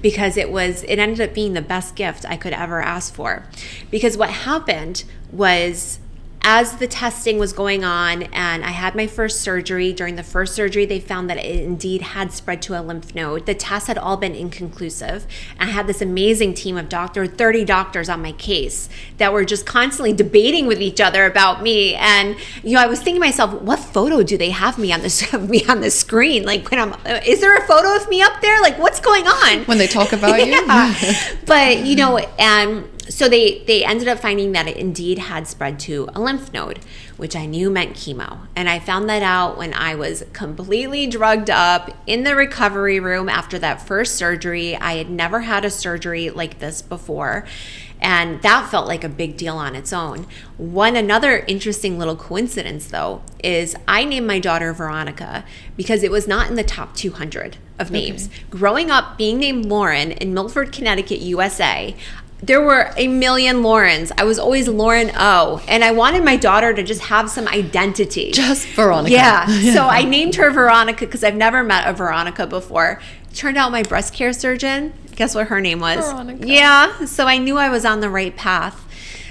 because it ended up being the best gift I could ever ask for. Because what happened was, as the testing was going on and I had my first surgery, during the first surgery, they found that it indeed had spread to a lymph node. The tests had all been inconclusive. I had this amazing team of 30 doctors on my case that were just constantly debating with each other about me. And, I was thinking to myself, what photo do they have me on the screen? Like, is there a photo of me up there? Like, what's going on? When they talk about you? But, and so they ended up finding that it indeed had spread to a lymph node, which I knew meant chemo. And I found that out when I was completely drugged up in the recovery room after that first surgery. I had never had a surgery like this before, and that felt like a big deal on its own. Another interesting little coincidence, though, is I named my daughter Veronica because it was not in the top 200 of names. Okay. Growing up, being named Lauren in Milford, Connecticut, USA, there were a million Laurens. I was always Lauren O. And I wanted my daughter to just have some identity. Just Veronica. Yeah. So I named her Veronica because I've never met a Veronica before. Turned out my breast care surgeon, guess what her name was? Veronica. Yeah. So I knew I was on the right path.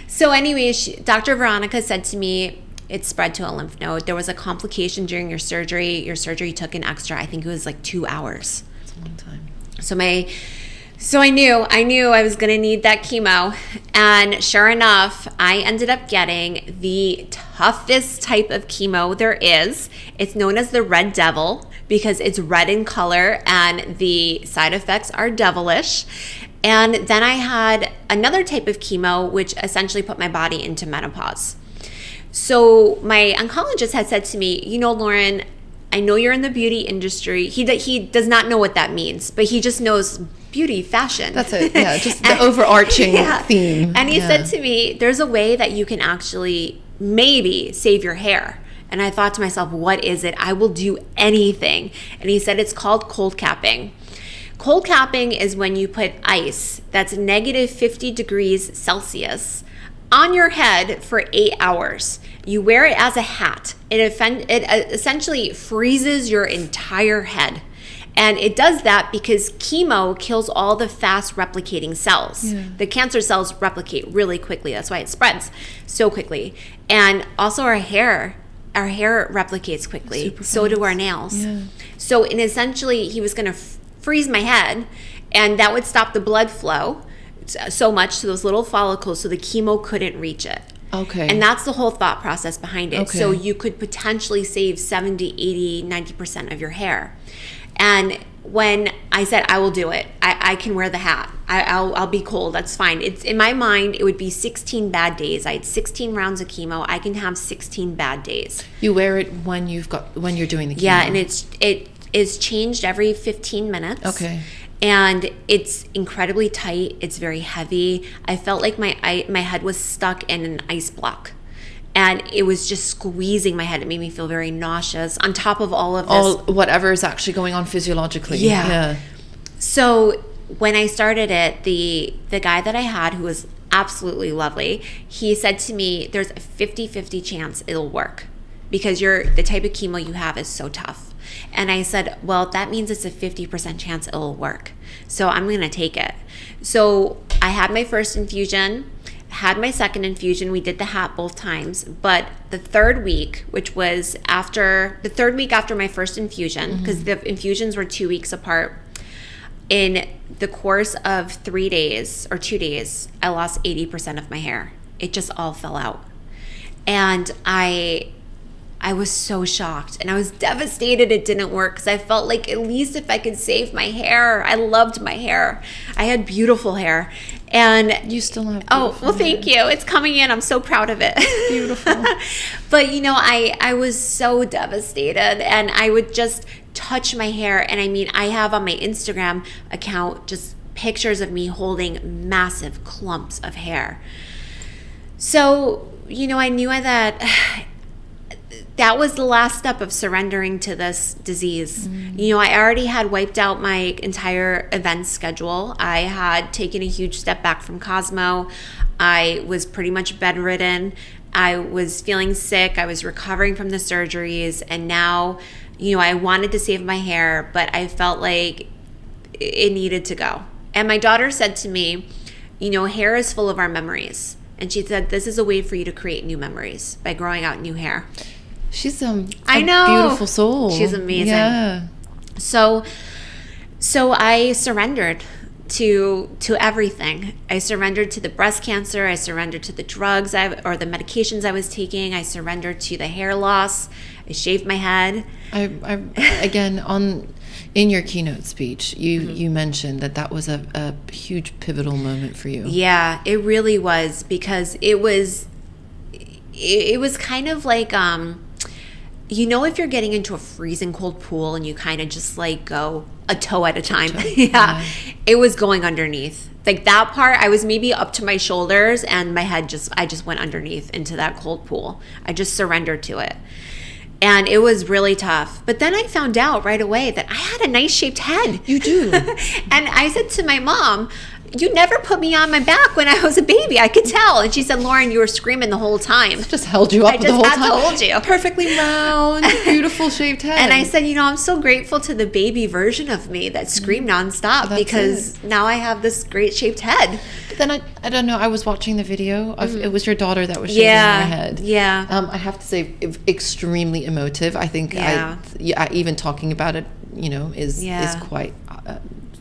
So anyway, Dr. Veronica said to me, it spread to a lymph node. There was a complication during your surgery. Your surgery took an extra, I think it was like 2 hours. That's a long time. So I knew I was going to need that chemo. And sure enough, I ended up getting the toughest type of chemo there is. It's known as the Red Devil because it's red in color and the side effects are devilish. And then I had another type of chemo, which essentially put my body into menopause. So my oncologist had said to me, Lauren, I know you're in the beauty industry. He does not know what that means, but he just knows beauty, fashion. That's it. Yeah, just the overarching theme. And he said to me, there's a way that you can actually maybe save your hair. And I thought to myself, what is it? I will do anything. And he said it's called cold capping. Cold capping is when you put ice that's negative 50 degrees Celsius on your head for 8 hours. You wear it as a hat. It essentially freezes your entire head. And it does that because chemo kills all the fast replicating cells. Yeah. The cancer cells replicate really quickly. That's why it spreads so quickly. And also our hair replicates quickly. So do our nails. Yeah. So essentially, he was going to freeze my head, and that would stop the blood flow so much to those little follicles so the chemo couldn't reach it. Okay. And that's the whole thought process behind it. Okay. So you could potentially save 70, 80, 90% of your hair. And when I said, I will do it, I can wear the hat. I'll be cold. That's fine. It's in my mind, it would be 16 bad days. I had 16 rounds of chemo. I can have 16 bad days. You wear it when you're doing the chemo. Yeah, and it is changed every 15 minutes. Okay. And it's incredibly tight. It's very heavy. I felt like my head was stuck in an ice block. And it was just squeezing my head. It made me feel very nauseous on top of all of this. Whatever is actually going on physiologically. Yeah. So when I started it, the guy that I had, who was absolutely lovely, he said to me, there's a 50-50 chance it'll work because the type of chemo you have is so tough. And I said, well, that means it's a 50% chance it'll work. So I'm going to take it. So I had my first infusion, had my second infusion. We did the hat both times. But the third week, which was after my first infusion, because the infusions were 2 weeks apart, in the course of 3 days or 2 days, I lost 80% of my hair. It just all fell out. And I was so shocked and I was devastated it didn't work because I felt like at least if I could save my hair. I loved my hair. I had beautiful hair. And you still have well, thank you. It's coming in. I'm so proud of it. Beautiful. But I was so devastated and I would just touch my hair. And I have on my Instagram account just pictures of me holding massive clumps of hair. So, I knew that was the last step of surrendering to this disease. I already had wiped out my entire event schedule. I had taken a huge step back from Cosmo. I was pretty much bedridden. I was feeling sick. I was recovering from the surgeries. And now, I wanted to save my hair, but I felt like it needed to go. And my daughter said to me, hair is full of our memories. And she said, this is a way for you to create new memories by growing out new hair. She's a I know. beautiful soul. She's amazing. Yeah. So I surrendered to everything. I surrendered to the breast cancer. I surrendered to the drugs or the medications I was taking. I surrendered to the hair loss. I shaved my head. I again, in your keynote speech, you mentioned that was a huge pivotal moment for you. Yeah, it really was, because it was kind of like, if you're getting into a freezing cold pool and you kind of just like go a toe at a time. Yeah. It was going underneath. Like that part, I was maybe up to my shoulders and my head I just went underneath into that cold pool. I just surrendered to it. And it was really tough. But then I found out right away that I had a nice shaped head. You do. And I said to my mom, you never put me on my back when I was a baby. I could tell. And she said, Lauren, you were screaming the whole time. Just held you up the whole time. I just had to hold you. Perfectly round, beautiful shaped head. And I said, I'm so grateful to the baby version of me that screamed nonstop, because now I have this great shaped head. Then I don't know, I was watching the video of it was your daughter that was shaving your head. Yeah. I have to say, extremely emotive. I think even talking about it, is quite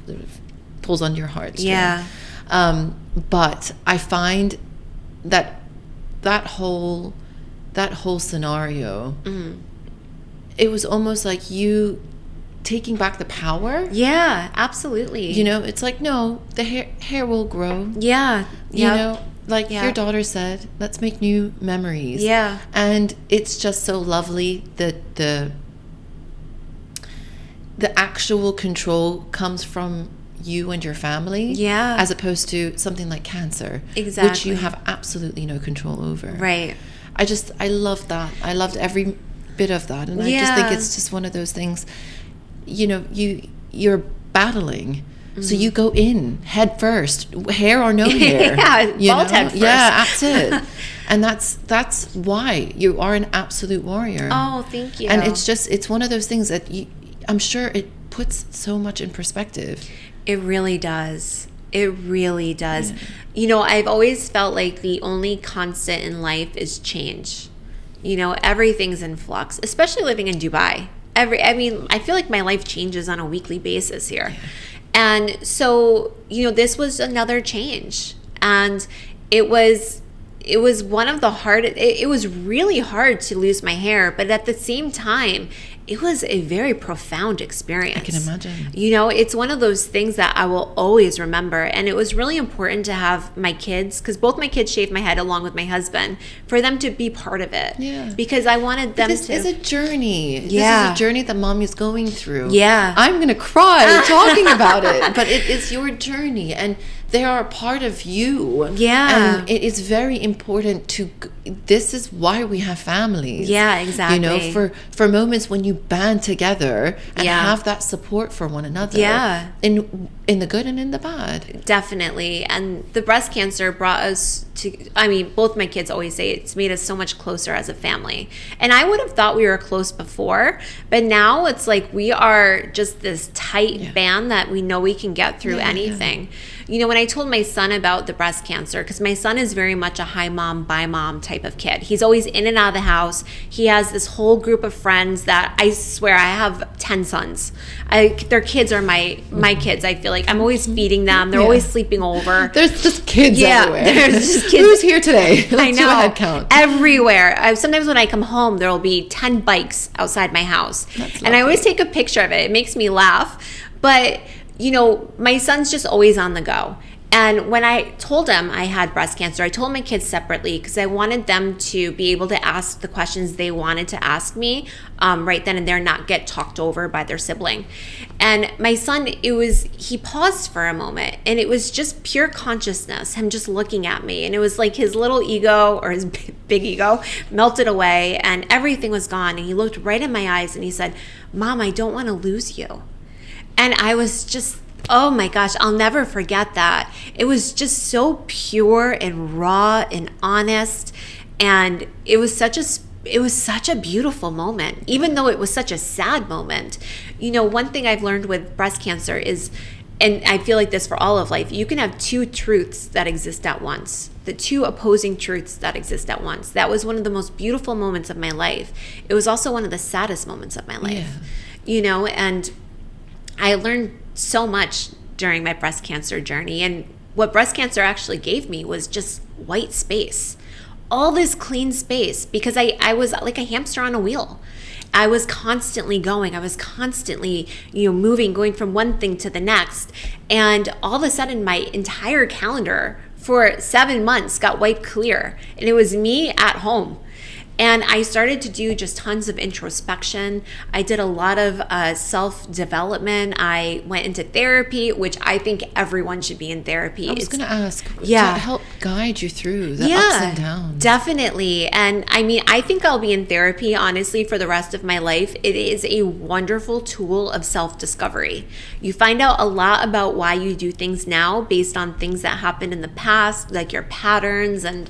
sort of pulls on your heart. Yeah. But I find that whole scenario, it was almost like you taking back the power. Yeah, absolutely. It's like, no, the hair will grow. Yeah. Your daughter said, let's make new memories. Yeah. And it's just so lovely that the actual control comes from you and your family. Yeah. As opposed to something like cancer. Exactly. Which you have absolutely no control over. Right. I loved that. I loved every bit of that. And I just think it's just one of those things, you're battling. So you go in head first, hair or no hair. Bald head first. Yeah, that's it. And that's why you are an absolute warrior. Oh, thank you. And it's one of those things that I'm sure it puts so much in perspective. It really does. It really does. I've always felt like the only constant in life is change. Everything's in flux, especially living in Dubai. I feel like my life changes on a weekly basis here. Yeah. And so, this was another change. And it was one of the it was really hard to lose my hair, but at the same time, it was a very profound experience. I can imagine. It's one of those things that I will always remember. And it was really important to have my kids, because both my kids shaved my head along with my husband, for them to be part of it. Yeah. Because I wanted them This is a journey. Yeah. This is a journey that mom is going through. Yeah. I'm going to cry talking about it. But it's your journey. And they are a part of you. Yeah. And it is very important this is why we have families. Yeah, exactly. For moments when you band together and have that support for one another. Yeah. In the good and in the bad. Definitely. And the breast cancer brought us both my kids always say it's made us so much closer as a family. And I would have thought we were close before, but now it's like we are just this tight band that we know we can get through anything. When I told my son about the breast cancer, because my son is very much a hi mom, bye mom type of kid. He's always in and out of the house. He has this whole group of friends that I swear I have 10 sons. Their kids are my kids. I feel like I'm always feeding them. They're always sleeping over. There's just kids everywhere. There's just kids. Who's here today? I know. Do a head count. Everywhere. Sometimes when I come home, there will be 10 bikes outside my house. And I always take a picture of it. It makes me laugh. But my son's just always on the go. And when I told him I had breast cancer, I told my kids separately because I wanted them to be able to ask the questions they wanted to ask me right then and there, not get talked over by their sibling. And my son, he paused for a moment, and it was just pure consciousness, him just looking at me. And it was like his little ego, or his big ego, melted away, and everything was gone. And he looked right in my eyes and he said, "Mom, I don't want to lose you." And I was just, oh my gosh, I'll never forget that. It was just so pure and raw and honest. And it was such a beautiful moment, even though it was such a sad moment. One thing I've learned with breast cancer is and I feel like this for all of life, you can have two truths that exist at once, the two opposing truths that exist at once. That was one of the most beautiful moments of my life. It was also one of the saddest moments of my life, you know, and I learned so much during my breast cancer journey. And what breast cancer actually gave me was just white space, all this clean space, because I was like a hamster on a wheel. I was constantly going. I was constantly, you know, moving, going from one thing to the next. And all of a sudden, my entire calendar for 7 months got wiped clear. And it was me at home. And I started to do just tons of introspection. I did a lot of self-development. I went into therapy, which I think everyone should be in therapy. I was going to ask, to help guide you through the ups and downs. Definitely. And I mean, I think I'll be in therapy, honestly, for the rest of my life. It is a wonderful tool of self-discovery. You find out a lot about why you do things now based on things that happened in the past, like your patterns, and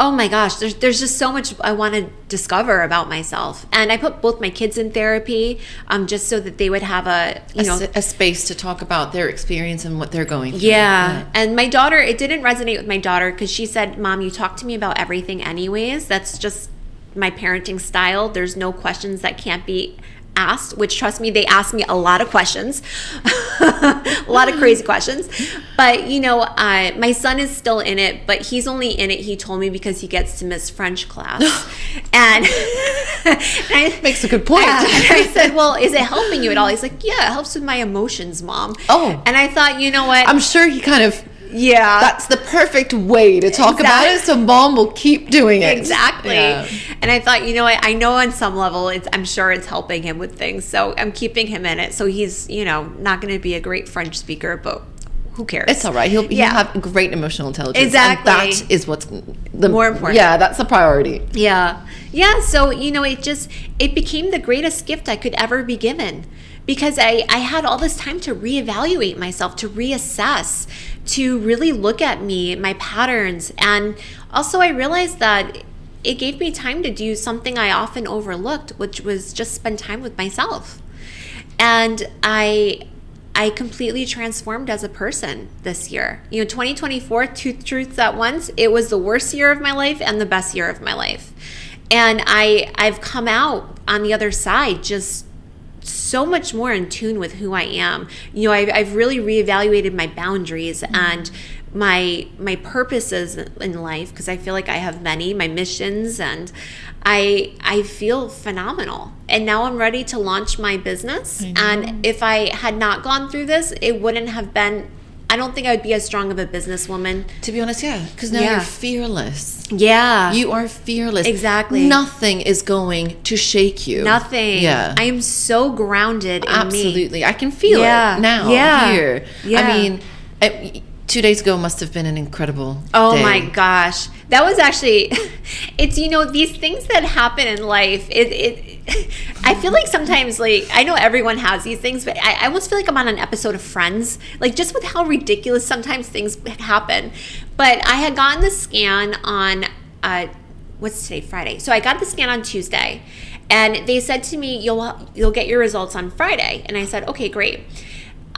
oh my gosh, there's just so much I want to discover about myself. And I put both my kids in therapy just so that they would have a space to talk about their experience and what they're going through. Yeah. And my daughter, it didn't resonate with my daughter because she said, Mom, you talk to me about everything anyways. That's just my parenting style. There's no questions that can't be asked, which, trust me, they asked me a lot of questions, a lot of crazy questions. But, you know, my son is still in it, but he's only in it, he told me, because he gets to miss French class. and makes a good point. And I said, well, is it helping you at all? He's like, yeah, it helps with my emotions, Mom. Oh. And I thought, you know what? I'm sure he kind of... Yeah. That's the perfect way to talk about it, so Mom will keep doing it. Exactly. Yeah. And I thought, you know what, I know on some level, I'm sure it's helping him with things, so I'm keeping him in it. So he's, you know, not going to be a great French speaker, but who cares? It's all right. He'll have great emotional intelligence. Exactly. And that is what's the more important. Yeah, that's the priority. Yeah. Yeah, so, you know, it became the greatest gift I could ever be given. Because I had all this time to reevaluate myself, to reassess, to really look at me, my patterns. And also I realized that it gave me time to do something I often overlooked, which was just spend time with myself. And I completely transformed as a person this year. You know, 2024, two truths at once, it was the worst year of my life and the best year of my life. And I've come out on the other side just so much more in tune with who I am. You know, I've really reevaluated my boundaries and my purposes in life, because I feel like I have many, my missions, and I feel phenomenal. And now I'm ready to launch my business. And if I had not gone through this, it wouldn't have been, I don't think I would be as strong of a businesswoman. To be honest, yeah. Because now you're fearless. Yeah. You are fearless. Exactly. Nothing is going to shake you. Nothing. Yeah. I am so grounded in me. Absolutely. I can feel it now, here. Yeah. I mean, 2 days ago must have been an incredible day. Oh my gosh. That was actually, it's, you know, these things that happen in life, I feel like sometimes, like, I know everyone has these things, but I almost feel like I'm on an episode of Friends, like, just with how ridiculous sometimes things happen. But I had gotten the scan on, what's today, Friday? So I got the scan on Tuesday, and they said to me, you'll get your results on Friday. And I said, okay, great.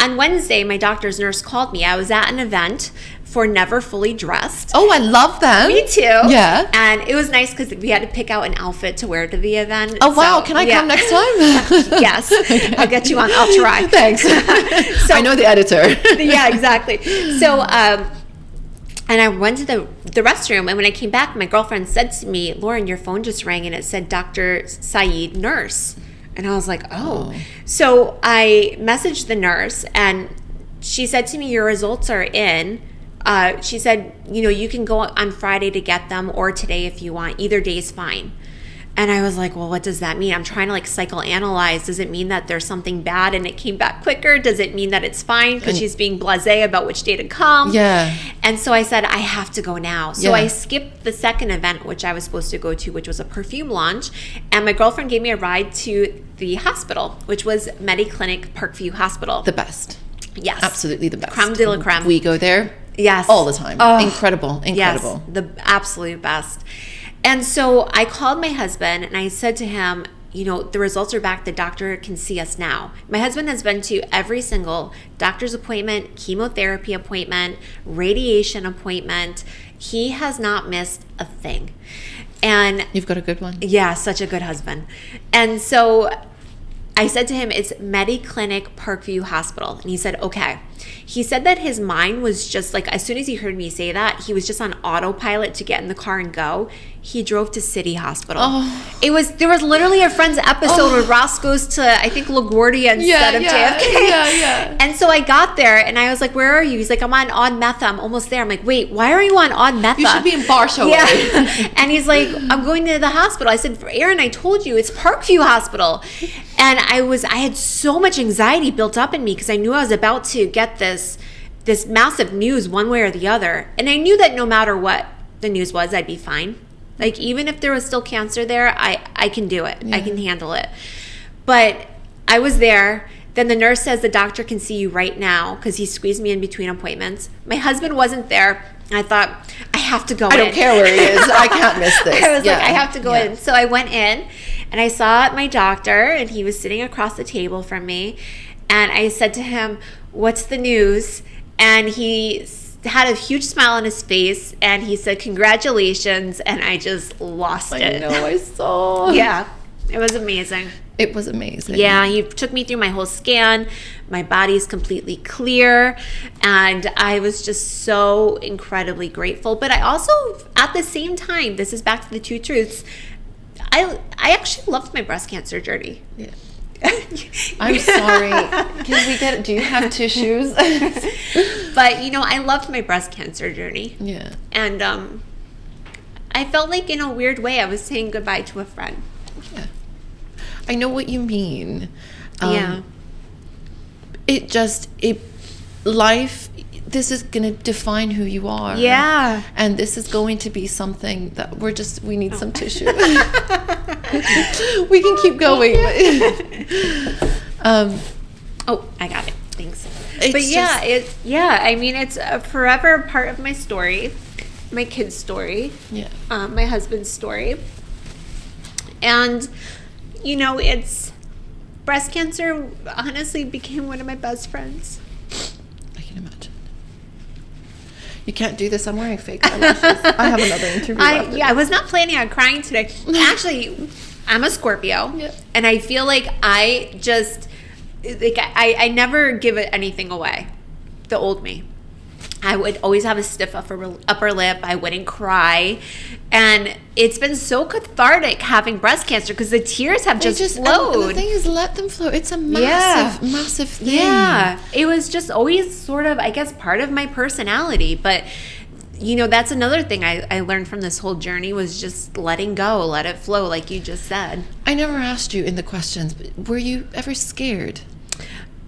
On Wednesday, my doctor's nurse called me. I was at an event for Never Fully Dressed. Oh, I love them. Me too. Yeah. And it was nice because we had to pick out an outfit to wear to the event. Oh, wow. Can I come next time? Yes. Okay. I'll get you on. I'll try. Thanks. So, I know the editor. Yeah, exactly. So, and I went to the restroom, and when I came back, my girlfriend said to me, Lauren, your phone just rang, and it said Dr. Saeed, nurse. And I was like, oh. So I messaged the nurse, and she said to me, your results are in. She said, you know, you can go on Friday to get them, or today if you want. Either day is fine. And I was like, well, what does that mean? I'm trying to like psychoanalyze. Does it mean that there's something bad and it came back quicker? Does it mean that it's fine because she's being blasé about which day to come? Yeah. And so I said, I have to go now. So I skipped the second event, which I was supposed to go to, which was a perfume launch. And my girlfriend gave me a ride to the hospital, which was Mediclinic Parkview Hospital. The best. Yes. Absolutely the best. Creme de la creme. We go there. Yes. All the time. Oh, incredible. Yes, the absolute best. And so I called my husband and I said to him, the results are back. The doctor can see us now. My husband has been to every single doctor's appointment, chemotherapy appointment, radiation appointment. He has not missed a thing. And you've got a good one. Yeah, such a good husband. And so I said to him, it's Mediclinic Parkview Hospital. And he said, okay. He said that his mind was just like, as soon as he heard me say that, he was just on autopilot to get in the car and go. He drove to City Hospital. Oh. There was literally a Friends episode where Ross goes to, I think, LaGuardia instead of JFK. Yeah. And so I got there and I was like, where are you? He's like, I'm on odd metha. I'm almost there. I'm like, wait, why are you on odd metha? You should be in Barstow. Yeah. And he's like, I'm going to the hospital. I said, Aaron, I told you, it's Parkview Hospital. And I had so much anxiety built up in me because I knew I was about to get this massive news one way or the other. And I knew that no matter what the news was, I'd be fine. Like, even if there was still cancer there, I can do it. Yeah. I can handle it. But I was there. Then the nurse says the doctor can see you right now because he squeezed me in between appointments. My husband wasn't there. I thought, I have to go in. I don't care where he is. I can't miss this. I was like, I have to go in. So I went in and I saw my doctor and he was sitting across the table from me. And I said to him, what's the news? And he had a huge smile on his face and he said, congratulations. And I just lost it. I know, I saw. Yeah, it was amazing. It was amazing. Yeah, he took me through my whole scan. My body's completely clear. And I was just so incredibly grateful. But I also, at the same time, this is back to the two truths, I actually loved my breast cancer journey. Yeah. I'm sorry. Do you have tissues? But, I loved my breast cancer journey. Yeah. And I felt like, in a weird way, I was saying goodbye to a friend. Yeah. I know what you mean. Yeah. Life, this is going to define who you are. Yeah. And this is going to be something that we need some tissue. We can keep going. I got it. Thanks. It's a forever part of my story, my kid's story, my husband's story. And, it's breast cancer honestly became one of my best friends. I can imagine. You can't do this. I'm wearing fake eyelashes. I have another interview. I was not planning on crying today. Actually, I'm a Scorpio, and I feel like I never give anything away. The old me. I would always have a stiff upper lip. I wouldn't cry. And it's been so cathartic having breast cancer because the tears have just flowed. And the thing is, let them flow. It's a massive thing. Yeah. It was just always sort of, I guess, part of my personality. But, that's another thing I learned from this whole journey was just letting go, let it flow, like you just said. I never asked you in the questions, but were you ever scared?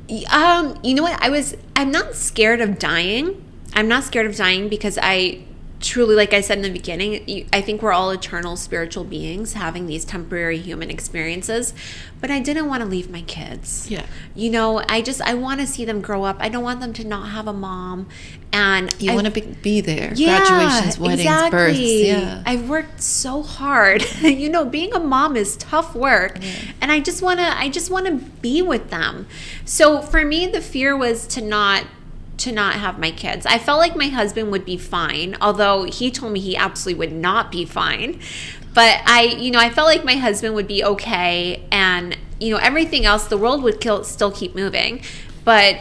You know what? I'm not scared of dying. I'm not scared of dying because I truly, like I said in the beginning, I think we're all eternal spiritual beings having these temporary human experiences. But I didn't want to leave my kids. Yeah. I want to see them grow up. I don't want them to not have a mom. And you want to be there. Yeah, graduations, weddings, births. Yeah. I've worked so hard. Being a mom is tough work. Yeah. And I just want to be with them. So for me, the fear was to not have my kids. I felt like my husband would be fine, although he told me he absolutely would not be fine. But I felt like my husband would be okay, and everything else, the world would still keep moving. But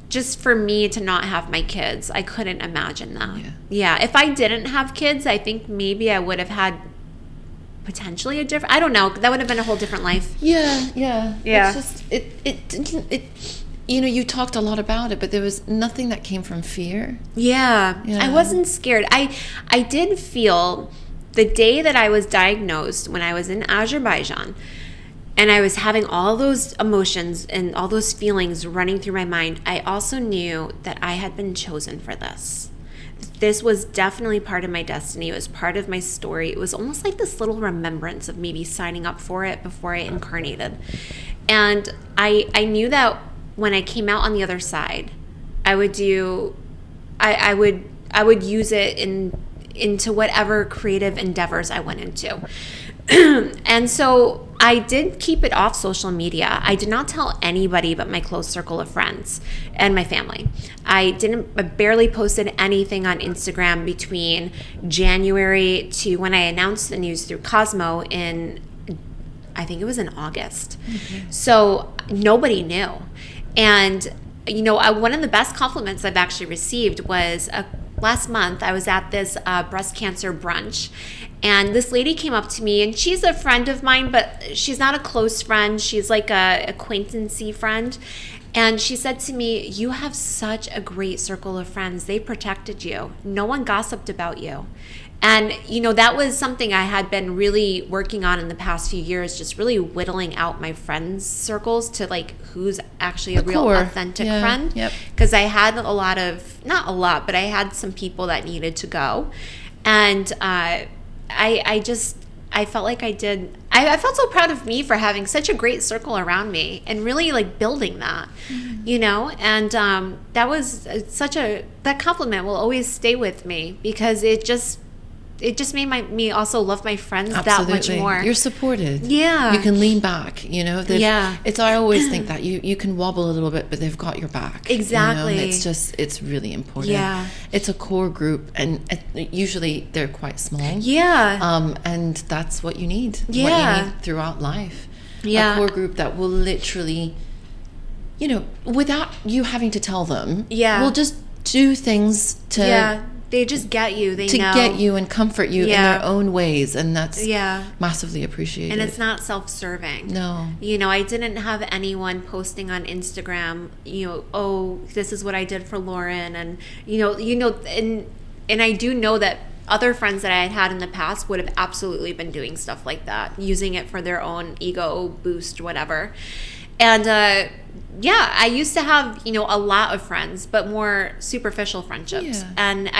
just for me to not have my kids, I couldn't imagine that. Yeah. If I didn't have kids, I think maybe I would have had potentially I don't know. That would have been a whole different life. Yeah. Yeah. It's just you talked a lot about it, but there was nothing that came from fear. Yeah. I wasn't scared. I did feel the day that I was diagnosed when I was in Azerbaijan and I was having all those emotions and all those feelings running through my mind, I also knew that I had been chosen for this. This was definitely part of my destiny. It was part of my story. It was almost like this little remembrance of maybe signing up for it before I incarnated. And I knew that when I came out on the other side, I would use it into whatever creative endeavors I went into. And so I did keep it off social media. I did not tell anybody but my close circle of friends and my family. I barely posted anything on Instagram between January to when I announced the news through Cosmo I think it was in August. Okay. So nobody knew. And, one of the best compliments I've actually received was last month. I was at this breast cancer brunch, and this lady came up to me, and she's a friend of mine, but she's not a close friend. She's like a acquaintancy friend. And she said to me, "You have such a great circle of friends. They protected you. No one gossiped about you." And, that was something I had been really working on in the past few years, just really whittling out my friends' circles to like who's actually a real authentic friend. Yep. Because I had not a lot, but I had some people that needed to go. And I felt like I did. I felt so proud of me for having such a great circle around me and really like building that, and that was that compliment will always stay with me because it just made me also love my friends that much more. You're supported. Yeah. You can lean back, I always think that you can wobble a little bit, but they've got your back. Exactly. It's really important. Yeah. It's a core group, and usually they're quite small. Yeah. And that's what you need. Yeah. What you need throughout life. Yeah. A core group that will literally, without you having to tell them, will just do things to... Yeah. They just get you. They know. Get you and comfort you in their own ways. And that's massively appreciated. And it's not self-serving. No. I didn't have anyone posting on Instagram, oh, this is what I did for Lauren. And, and I do know that other friends that I had in the past would have absolutely been doing stuff like that, using it for their own ego boost, whatever. And, I used to have, a lot of friends, but more superficial friendships. Yeah. And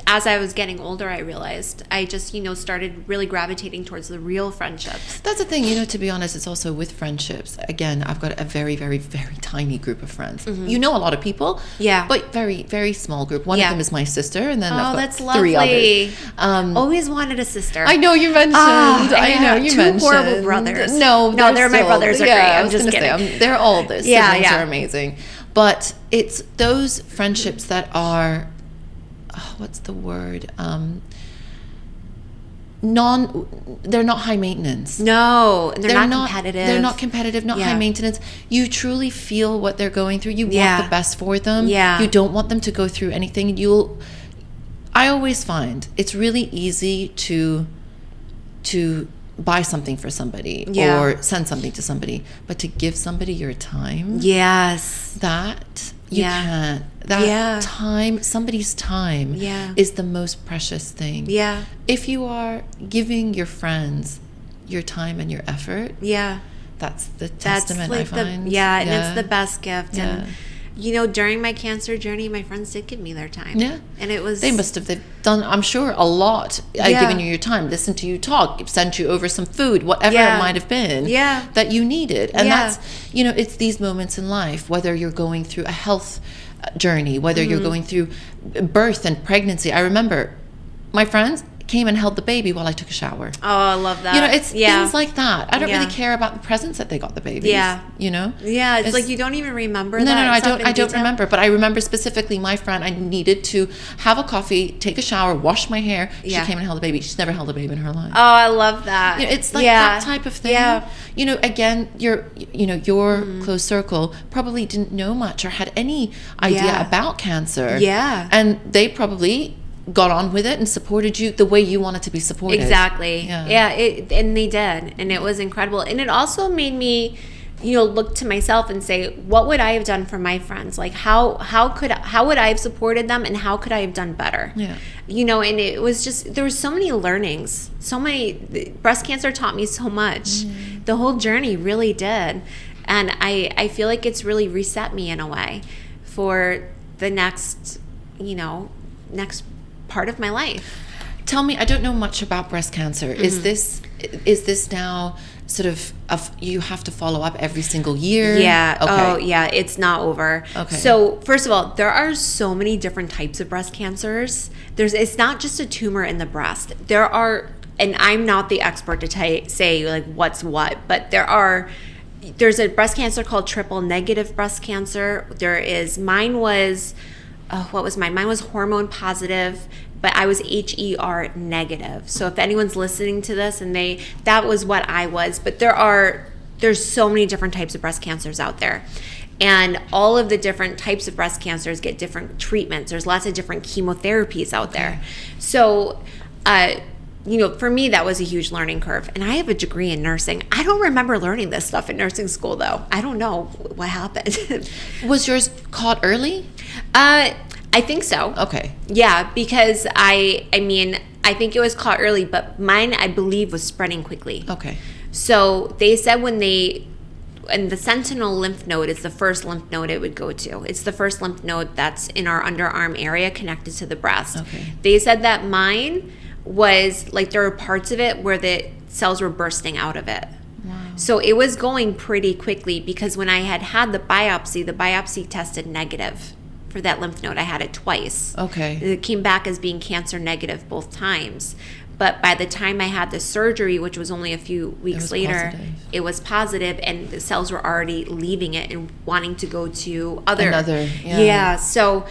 as I was getting older, I realized I just, started really gravitating towards the real friendships. That's the thing, to be honest, it's also with friendships. Again, I've got a very, very, very tiny group of friends. Mm-hmm. A lot of people. Yeah. But very, very small group. One of them is my sister, and then I've got that's 3 lovely. others. Always wanted a sister. I know you mentioned. I know you mentioned. 2 horrible brothers. No, they're my brothers are great. I'm just kidding. They're all this. Siblings are amazing. But it's those friendships that are, what's the word? They're not high maintenance. No, they're not competitive. They're not competitive, not high maintenance. You truly feel what they're going through. You want the best for them. Yeah. You don't want them to go through anything. I always find it's really easy to buy something for somebody or send something to somebody, but to give somebody your time, that you can't. That time, somebody's time is the most precious thing. If you are giving your friends your time and your effort, that's the testament, like, I find. And it's the best gift. And during my cancer journey, my friends did give me their time. Yeah. And it was... They've done, I'm sure, a lot. Giving you your time, listened to you talk, sent you over some food, whatever it might have been that you needed. And that's, it's these moments in life, whether you're going through a health journey, whether you're going through birth and pregnancy. I remember my friends came and held the baby while I took a shower. Oh, I love that. It's things like that. I don't really care about the presents that they got the babies. It's like you don't even remember that. No, I don't remember. But I remember specifically my friend, I needed to have a coffee, take a shower, wash my hair. She came and held the baby. She's never held a baby in her life. Oh, I love that. It's like that type of thing. Again, your close circle probably didn't know much or had any idea about cancer. And they probably got on with it and supported you the way you wanted to be supported. Exactly. And they did, and it was incredible. And it also made me look to myself and say, what would I have done for my friends? Like how would I have supported them, and how could I have done better? And it was just, there were so many learnings, breast cancer taught me so much. The whole journey really did. And I feel like it's really reset me in a way for the next part of my life. Tell me, I don't know much about breast cancer. Is this now sort of you have to follow up every single year? Yeah. Okay. Oh, yeah. It's not over. Okay. So first of all, there are so many different types of breast cancers. It's not just a tumor in the breast. There are and I'm not the expert to say like what's what, but there's a breast cancer called triple negative breast cancer. Mine was hormone positive, but I was HER negative. So if anyone's listening to this and that was what I was, but there's so many different types of breast cancers out there. And all of the different types of breast cancers get different treatments. There's lots of different chemotherapies out there. So, for me, that was a huge learning curve. And I have a degree in nursing. I don't remember learning this stuff in nursing school, though. I don't know what happened. Was yours caught early? I think so. Okay. Yeah, because I think it was caught early, but mine, I believe, was spreading quickly. Okay. So they said and the sentinel lymph node is the first lymph node it would go to. It's the first lymph node that's in our underarm area connected to the breast. Okay. They said that mine was like there were parts of it where the cells were bursting out of it. Wow. So it was going pretty quickly because when I had the biopsy tested negative for that lymph node. I had it twice. Okay. It came back as being cancer negative both times. But by the time I had the surgery, which was only a few weeks later, it was positive, and the cells were already leaving it and wanting to go to another. Yeah. So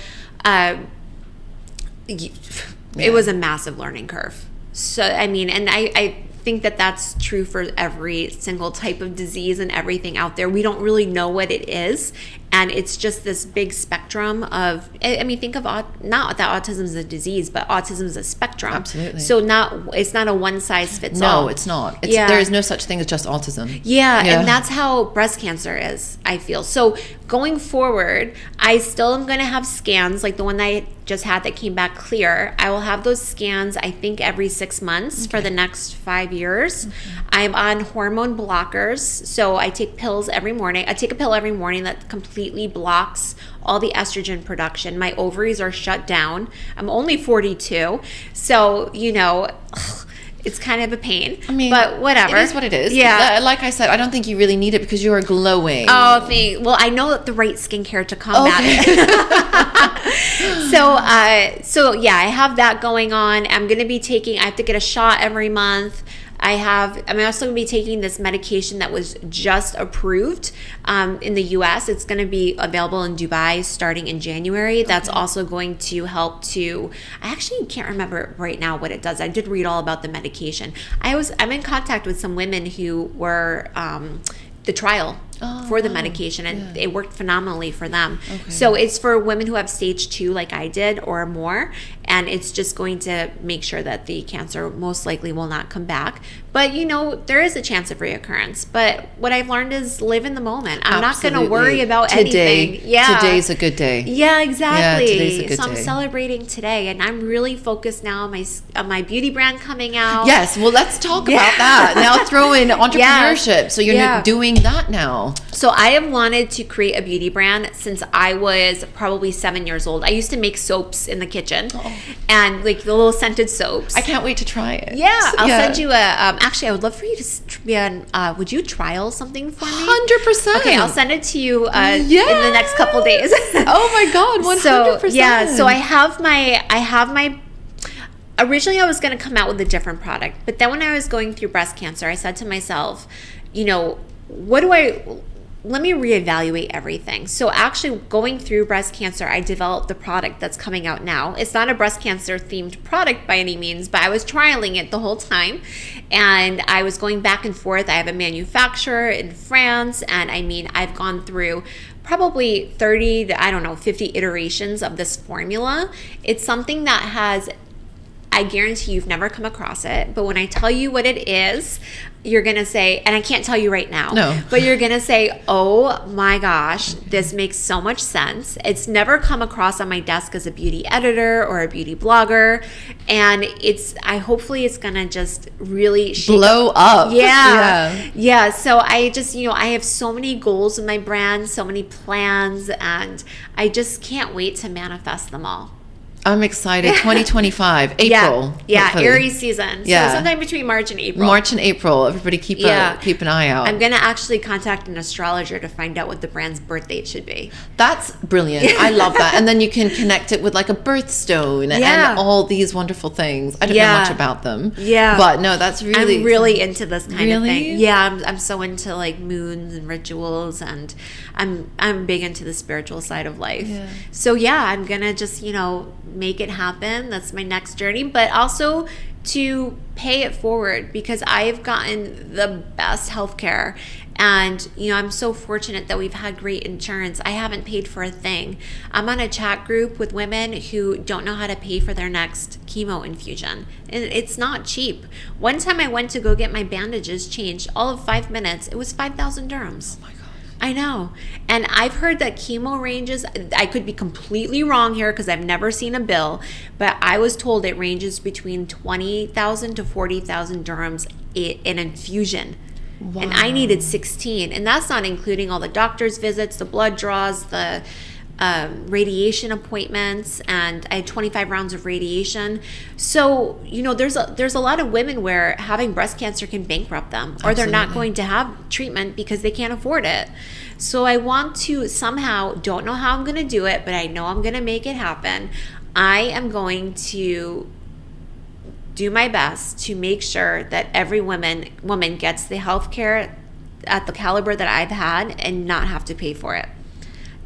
it was a massive learning curve. So, and I think that that's true for every single type of disease and everything out there. We don't really know what it is. And it's just this big spectrum of, think of, not that autism is a disease, but autism is a spectrum. Absolutely. So it's not a one size fits all. No, it's not. There is no such thing as just autism. Yeah, and that's how breast cancer is, I feel. So going forward, I still am going to have scans, like the one that I just had that came back clear. I will have those scans, I think, every 6 months for the next 5 years. Okay. I'm on hormone blockers. So I take pills every morning. I take a pill every morning that completely blocks all the estrogen production. My ovaries are shut down. I'm only 42. So, it's kind of a pain. But whatever. It is what it is. Yeah. Like I said, I don't think you really need it because you are glowing. Oh, well, I know the right skincare to combat it. So yeah, I have that going on. I have to get a shot every month. I'm also going to be taking this medication that was just approved in the U.S. It's going to be available in Dubai starting in January. That's also going to help I actually can't remember right now what it does. I did read all about the medication. I'm in contact with some women who were the trial for the medication, and it worked phenomenally for them. Okay. So it's for women who have stage 2 like I did or more, and it's just going to make sure that the cancer most likely will not come back. But there is a chance of reoccurrence. But what I've learned is live in the moment. I'm not going to worry about anything. Yeah. Today's a good day. Yeah, exactly. Yeah, today's a good day. I'm celebrating today, and I'm really focused now on my beauty brand coming out. Yes, well, let's talk about that. Now throw in entrepreneurship. So you're doing that now. So I have wanted to create a beauty brand since I was probably 7 years old. I used to make soaps in the kitchen, and like the little scented soaps. I can't wait to try it. Yeah, I'll send you actually, I would love for you to be on, would you trial something for me? 100%. Okay, I'll send it to you in the next couple days. Oh my God, 100%. So I have my, originally I was going to come out with a different product, but then when I was going through breast cancer, I said to myself, let me reevaluate everything. So actually going through breast cancer, I developed the product that's coming out now. It's not a breast cancer themed product by any means, but I was trialing it the whole time. And I was going back and forth. I have a manufacturer in France. And I've gone through probably 30 to 50 iterations of this formula. It's something that I guarantee you've never come across it. But when I tell you what it is, you're going to say, and I can't tell you right now, but you're going to say, oh my gosh, this makes so much sense. It's never come across on my desk as a beauty editor or a beauty blogger. And hopefully it's going to just really blow up. Yeah. So I just, I have so many goals in my brand, so many plans, and I just can't wait to manifest them all. I'm excited. 2025, April. Yeah, hopefully. Aries season. So sometime between March and April. March and April. Everybody keep an eye out. I'm going to actually contact an astrologer to find out what the brand's birth date should be. That's brilliant. I love that. And then you can connect it with like a birthstone and all these wonderful things. I don't know much about them. Yeah. But no, that's really... I'm really into this kind of thing. Yeah, I'm so into like moons and rituals, and I'm big into the spiritual side of life. Yeah. So I'm going to just, make it happen. That's my next journey, but also to pay it forward, because I've gotten the best healthcare, and I'm so fortunate that we've had great insurance. I haven't paid for a thing. I'm on a chat group with women who don't know how to pay for their next chemo infusion, and it's not cheap. One time I went to go get my bandages changed, all of 5 minutes, it was 5,000 dirhams. Oh my God. I know. And I've heard that chemo ranges, I could be completely wrong here because I've never seen a bill, but I was told it ranges between 20,000 to 40,000 dirhams an infusion. Wow. And I needed 16. And that's not including all the doctor's visits, the blood draws, the radiation appointments, and I had 25 rounds of radiation. So, there's a lot of women where having breast cancer can bankrupt them, or they're not going to have treatment because they can't afford it. So I want to somehow, don't know how I'm going to do it, but I know I'm going to make it happen. I am going to do my best to make sure that every woman gets the health care at the caliber that I've had and not have to pay for it.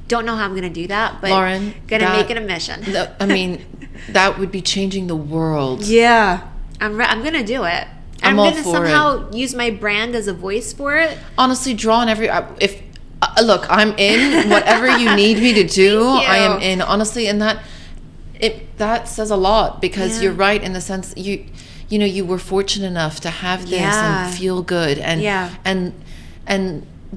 Don't know how I'm going to do that, but Lauren, going to make it a mission. That would be changing the world. Yeah. I'm going to do it. I'm going to somehow use my brand as a voice for it. Honestly, look, I'm in whatever you need me to do. I am in, honestly, and that says a lot, because you're right in the sense you were fortunate enough to have this and feel good and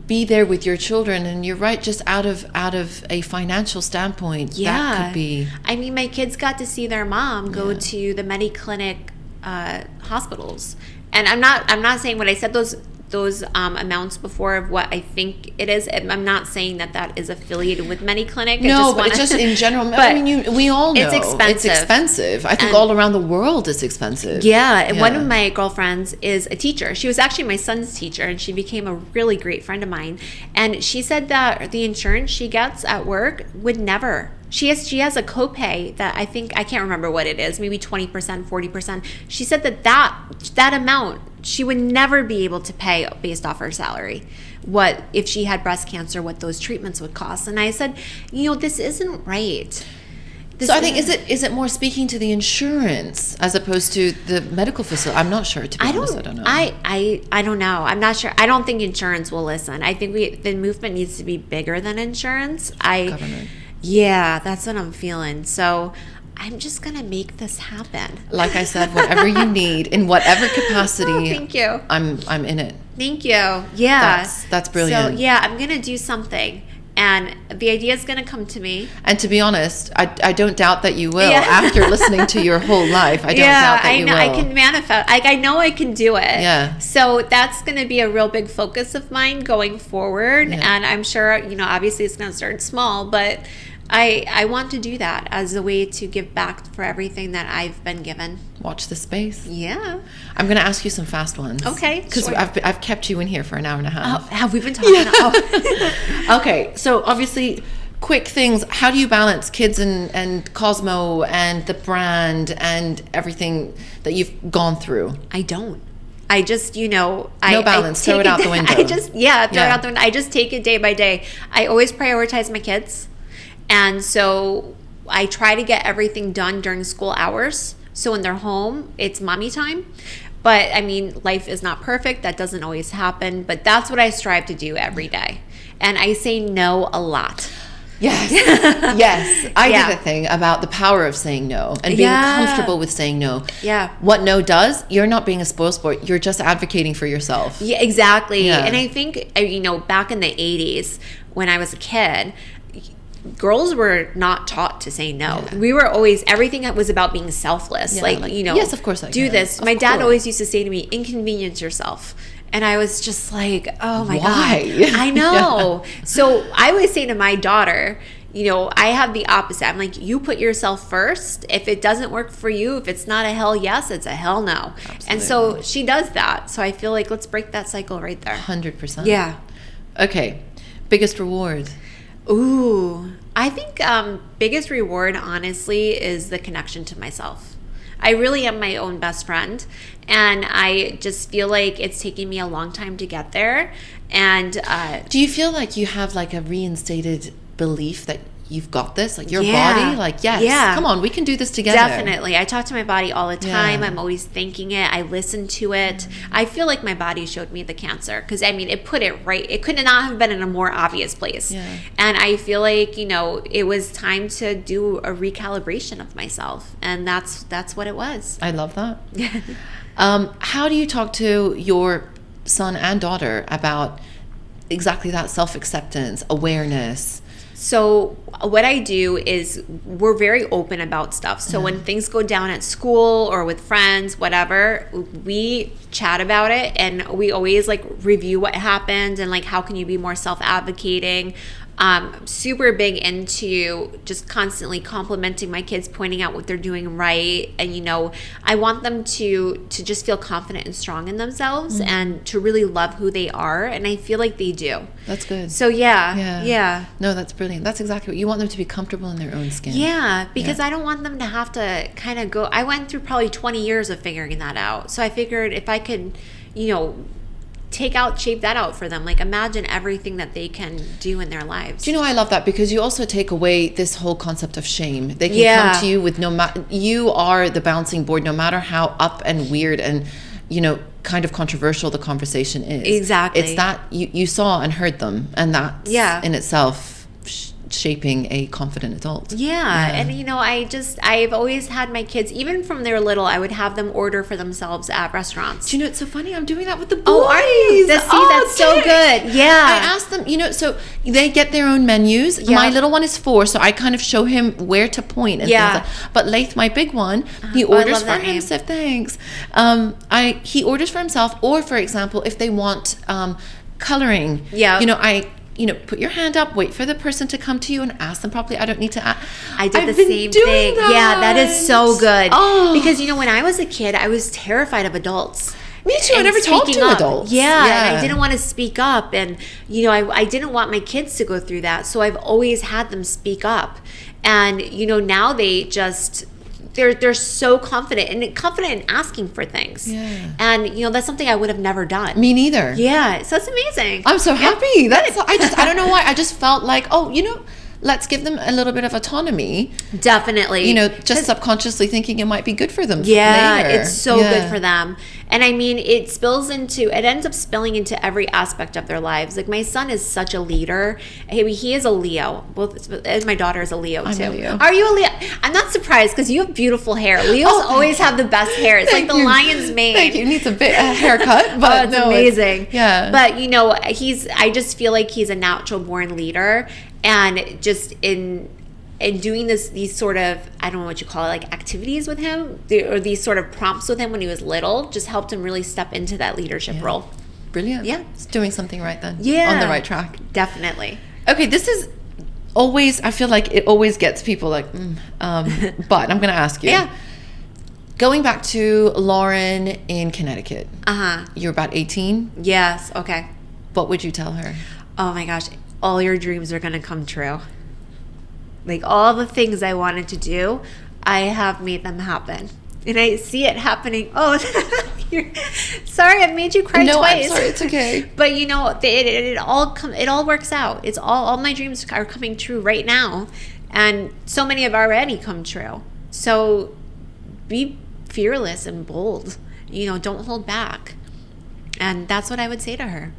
be there with your children, and you're right, just out of a financial standpoint, that could be. I mean, my kids got to see their mom go to the Mediclinic hospitals, and I'm not saying when I said those amounts before of what I think it is. I'm not saying that is affiliated with Mediclinic. No, but it's just in general. I mean, we all know it's expensive. I think all around the world it's expensive. Yeah, and one of my girlfriends is a teacher. She was actually my son's teacher, and she became a really great friend of mine. And she said that the insurance she gets at work would never. She has a copay that I can't remember what it is, maybe 20%, 40%. She said that amount she would never be able to pay based off her salary. What if she had breast cancer, what those treatments would cost. And I said, this isn't right. I think is it more speaking to the insurance as opposed to the medical facility? I'm not sure, to be honest. I don't know. I don't know. I'm not sure. I don't think insurance will listen. I think the movement needs to be bigger than insurance. Government. Yeah, that's what I'm feeling. So I'm just going to make this happen. Like I said, whatever you need, in whatever capacity. Oh, thank you. I'm in it. Thank you. Yeah. That's brilliant. So, I'm going to do something. And the idea is going to come to me. And to be honest, I don't doubt that you will. After listening to your whole life, I don't doubt that you will. I can manifest. I know I can do it. Yeah. So that's going to be a real big focus of mine going forward. Yeah. And I'm sure, obviously it's going to start small, but I want to do that as a way to give back for everything that I've been given. Watch the space. Yeah. I'm going to ask you some fast ones. Okay. Because I've kept you in here for an hour and a half. Oh, have we been talking? Okay. So obviously, quick things. How do you balance kids and Cosmo and the brand and everything that you've gone through? I don't. I just, no balance. Throw it out the window. Throw it out the window. I just take it day by day. I always prioritize my kids. And so I try to get everything done during school hours. So when they're home, it's mommy time. But I mean, life is not perfect. That doesn't always happen. But that's what I strive to do every day. And I say no a lot. Yes. Yes. I did a thing about the power of saying no and being comfortable with saying no. Yeah. What no does, you're not being a spoilsport. You're just advocating for yourself. Yeah, exactly. Yeah. And I think, back in the 80s when I was a kid, girls were not taught to say no. Yeah. We were always, everything was about being selfless. Yeah, yes, of course I do can. this. My dad always used to say to me, inconvenience yourself. And I was just like, oh my God. I know. Yeah. So I always say to my daughter, I have the opposite. I'm like, you put yourself first. If it doesn't work for you, if it's not a hell yes, it's a hell no. Absolutely. And so she does that. So I feel like let's break that cycle right there. 100%. Yeah. Okay. Biggest reward? Ooh, I think biggest reward, honestly, is the connection to myself. I really am my own best friend, and I just feel like it's taking me a long time to get there. And do you feel like you have like a reinstated belief that you've got this, like your body, like, yes, come on, we can do this together? Definitely. I talk to my body all the time. I'm always thanking it. I listen to it. I feel like my body showed me the cancer, because it put it right. It could not have been in a more obvious place. And I feel like it was time to do a recalibration of myself, and that's what it was. I love that. How do you talk to your son and daughter about exactly that, self-acceptance, awareness? So what I do is we're very open about stuff. So when things go down at school or with friends, whatever, we chat about it, and we always like review what happened and like how can you be more self-advocating. Super big into just constantly complimenting my kids, pointing out what they're doing right. And, I want them to just feel confident and strong in themselves and to really love who they are. And I feel like they do. That's good. So, yeah. No, that's brilliant. That's exactly what you want them to be comfortable in their own skin. Yeah, because I don't want them to have to kind of go. I went through probably 20 years of figuring that out. So I figured if I could, shape that out for them. Like, imagine everything that they can do in their lives. Do you know, I love that, because you also take away this whole concept of shame. They can come to you with you are the bouncing board, no matter how up and weird and, kind of controversial the conversation is. Exactly. It's that you saw and heard them, and that's in itself shaping a confident adult. And I've always had my kids, even from they're little, I would have them order for themselves at restaurants. Do you know, it's so funny, I'm doing that with the boys. Oh, are you? That's so good. I asked them, so they get their own menus. My little one is 4, so I kind of show him where to point and things like that. But Laith, my big one, he orders for himself. Thanks. He orders for himself, or for example, if they want coloring, put your hand up, wait for the person to come to you and ask them properly. I don't need to ask. I did the same thing. Yeah, that is so good. Because, when I was a kid, I was terrified of adults. Me too. I never talked to adults. And I didn't want to speak up. And, I didn't want my kids to go through that. So I've always had them speak up. And, now they just... They're so confident in asking for things. And that's something I would have never done. Me neither. So it's amazing. I'm so happy. I don't know why. I just felt like, let's give them a little bit of autonomy. Definitely. Just subconsciously thinking it might be good for them later. It's so good for them. And it ends up spilling into every aspect of their lives. Like, my son is such a leader. He is a Leo. And my daughter is a Leo too. I'm a Leo. Are you a Leo? I'm not surprised, because you have beautiful hair. Leos always have the best hair. It's like the lion's mane. Thank you. Needs a haircut, but it's amazing. But I just feel like he's a natural born leader, and just in doing these sort of, I don't know what you call it, like activities with him, or these sort of prompts with him when he was little, just helped him really step into that leadership role. Brilliant. It's doing something right then. On the right track. Definitely. Okay, this is always, I feel like it always gets people like, but I'm going to ask you. Going back to Lauren in Connecticut. You're about 18? Yes. Okay. What would you tell her? Oh my gosh. All your dreams are going to come true. Like, all the things I wanted to do, I have made them happen. And I see it happening. Oh, sorry, I've made you cry twice. No, I'm sorry, it's okay. But it all works out. It's all my dreams are coming true right now, and so many have already come true. So be fearless and bold. Don't hold back. And that's what I would say to her.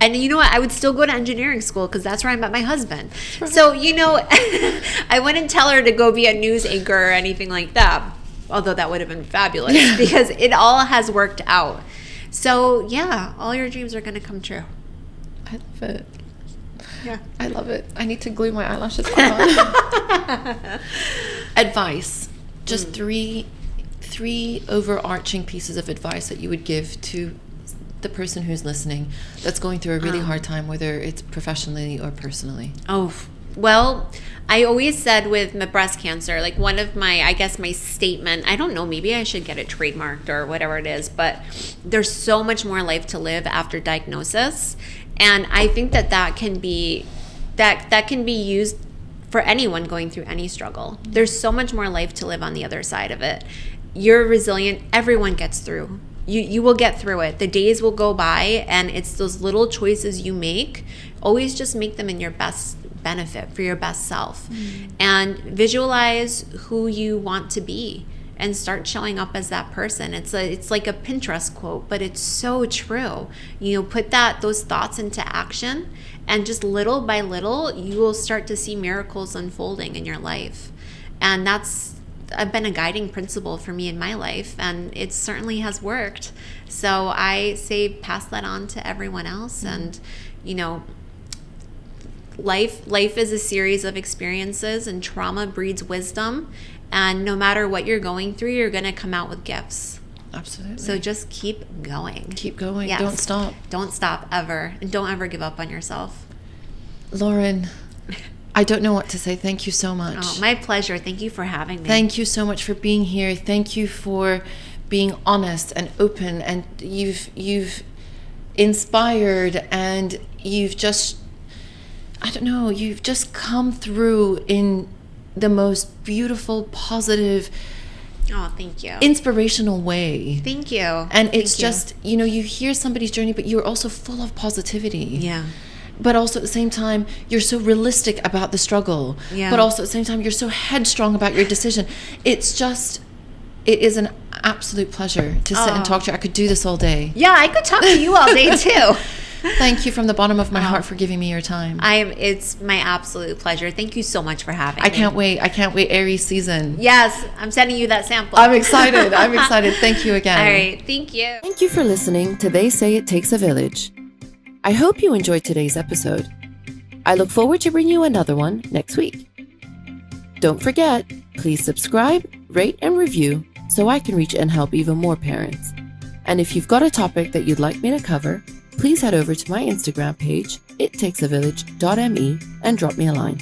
And you know what? I would still go to engineering school, because that's where I met my husband. Right. So, I wouldn't tell her to go be a news anchor or anything like that, although that would have been fabulous, because it all has worked out. So, all your dreams are going to come true. I love it. I love it. I need to glue my eyelashes on. Advice. Just three overarching pieces of advice that you would give to the person who's listening that's going through a really hard time, whether it's professionally or personally. Well, I always said with my breast cancer, like one of my, I guess my statement, I don't know, maybe I should get it trademarked or whatever it is, but there's so much more life to live after diagnosis. And I think that can be used for anyone going through any struggle. There's so much more life to live on the other side of it. You're resilient. Everyone gets through. You will get through it. The days will go by, and it's those little choices you make. Always just make them in your best benefit, for your best self. And visualize who you want to be and start showing up as that person. It's like a Pinterest quote, but it's so true. Put those thoughts into action, and just little by little, you will start to see miracles unfolding in your life. And that's been a guiding principle for me in my life, and it certainly has worked. So I say pass that on to everyone else. And life is a series of experiences, and trauma breeds wisdom, and no matter what you're going through, you're going to come out with gifts. Absolutely. So just keep going. Yes. Don't stop Ever, and don't ever give up on yourself. Lauren, I don't know what to say. Thank you so much. Oh, my pleasure. Thank you for having me. Thank you so much for being here. Thank you for being honest and open, and you've inspired, and you've just come through in the most beautiful, positive, thank you, inspirational way. Thank you. And it's you hear somebody's journey, but you're also full of positivity. Yeah. But also at the same time, you're so realistic about the struggle. Yeah. But also at the same time, you're so headstrong about your decision. It is an absolute pleasure to sit and talk to you. I could do this all day. Yeah, I could talk to you all day too. Thank you from the bottom of my heart for giving me your time. It's my absolute pleasure. Thank you so much for having me. I can't wait. Aries season. Yes, I'm sending you that sample. I'm excited. Thank you again. All right. Thank you. Thank you for listening to They Say It Takes a Village. I hope you enjoyed today's episode. I look forward to bringing you another one next week. Don't forget, please subscribe, rate, and review so I can reach and help even more parents. And if you've got a topic that you'd like me to cover, please head over to my Instagram page, ittakesavillage.me, and drop me a line.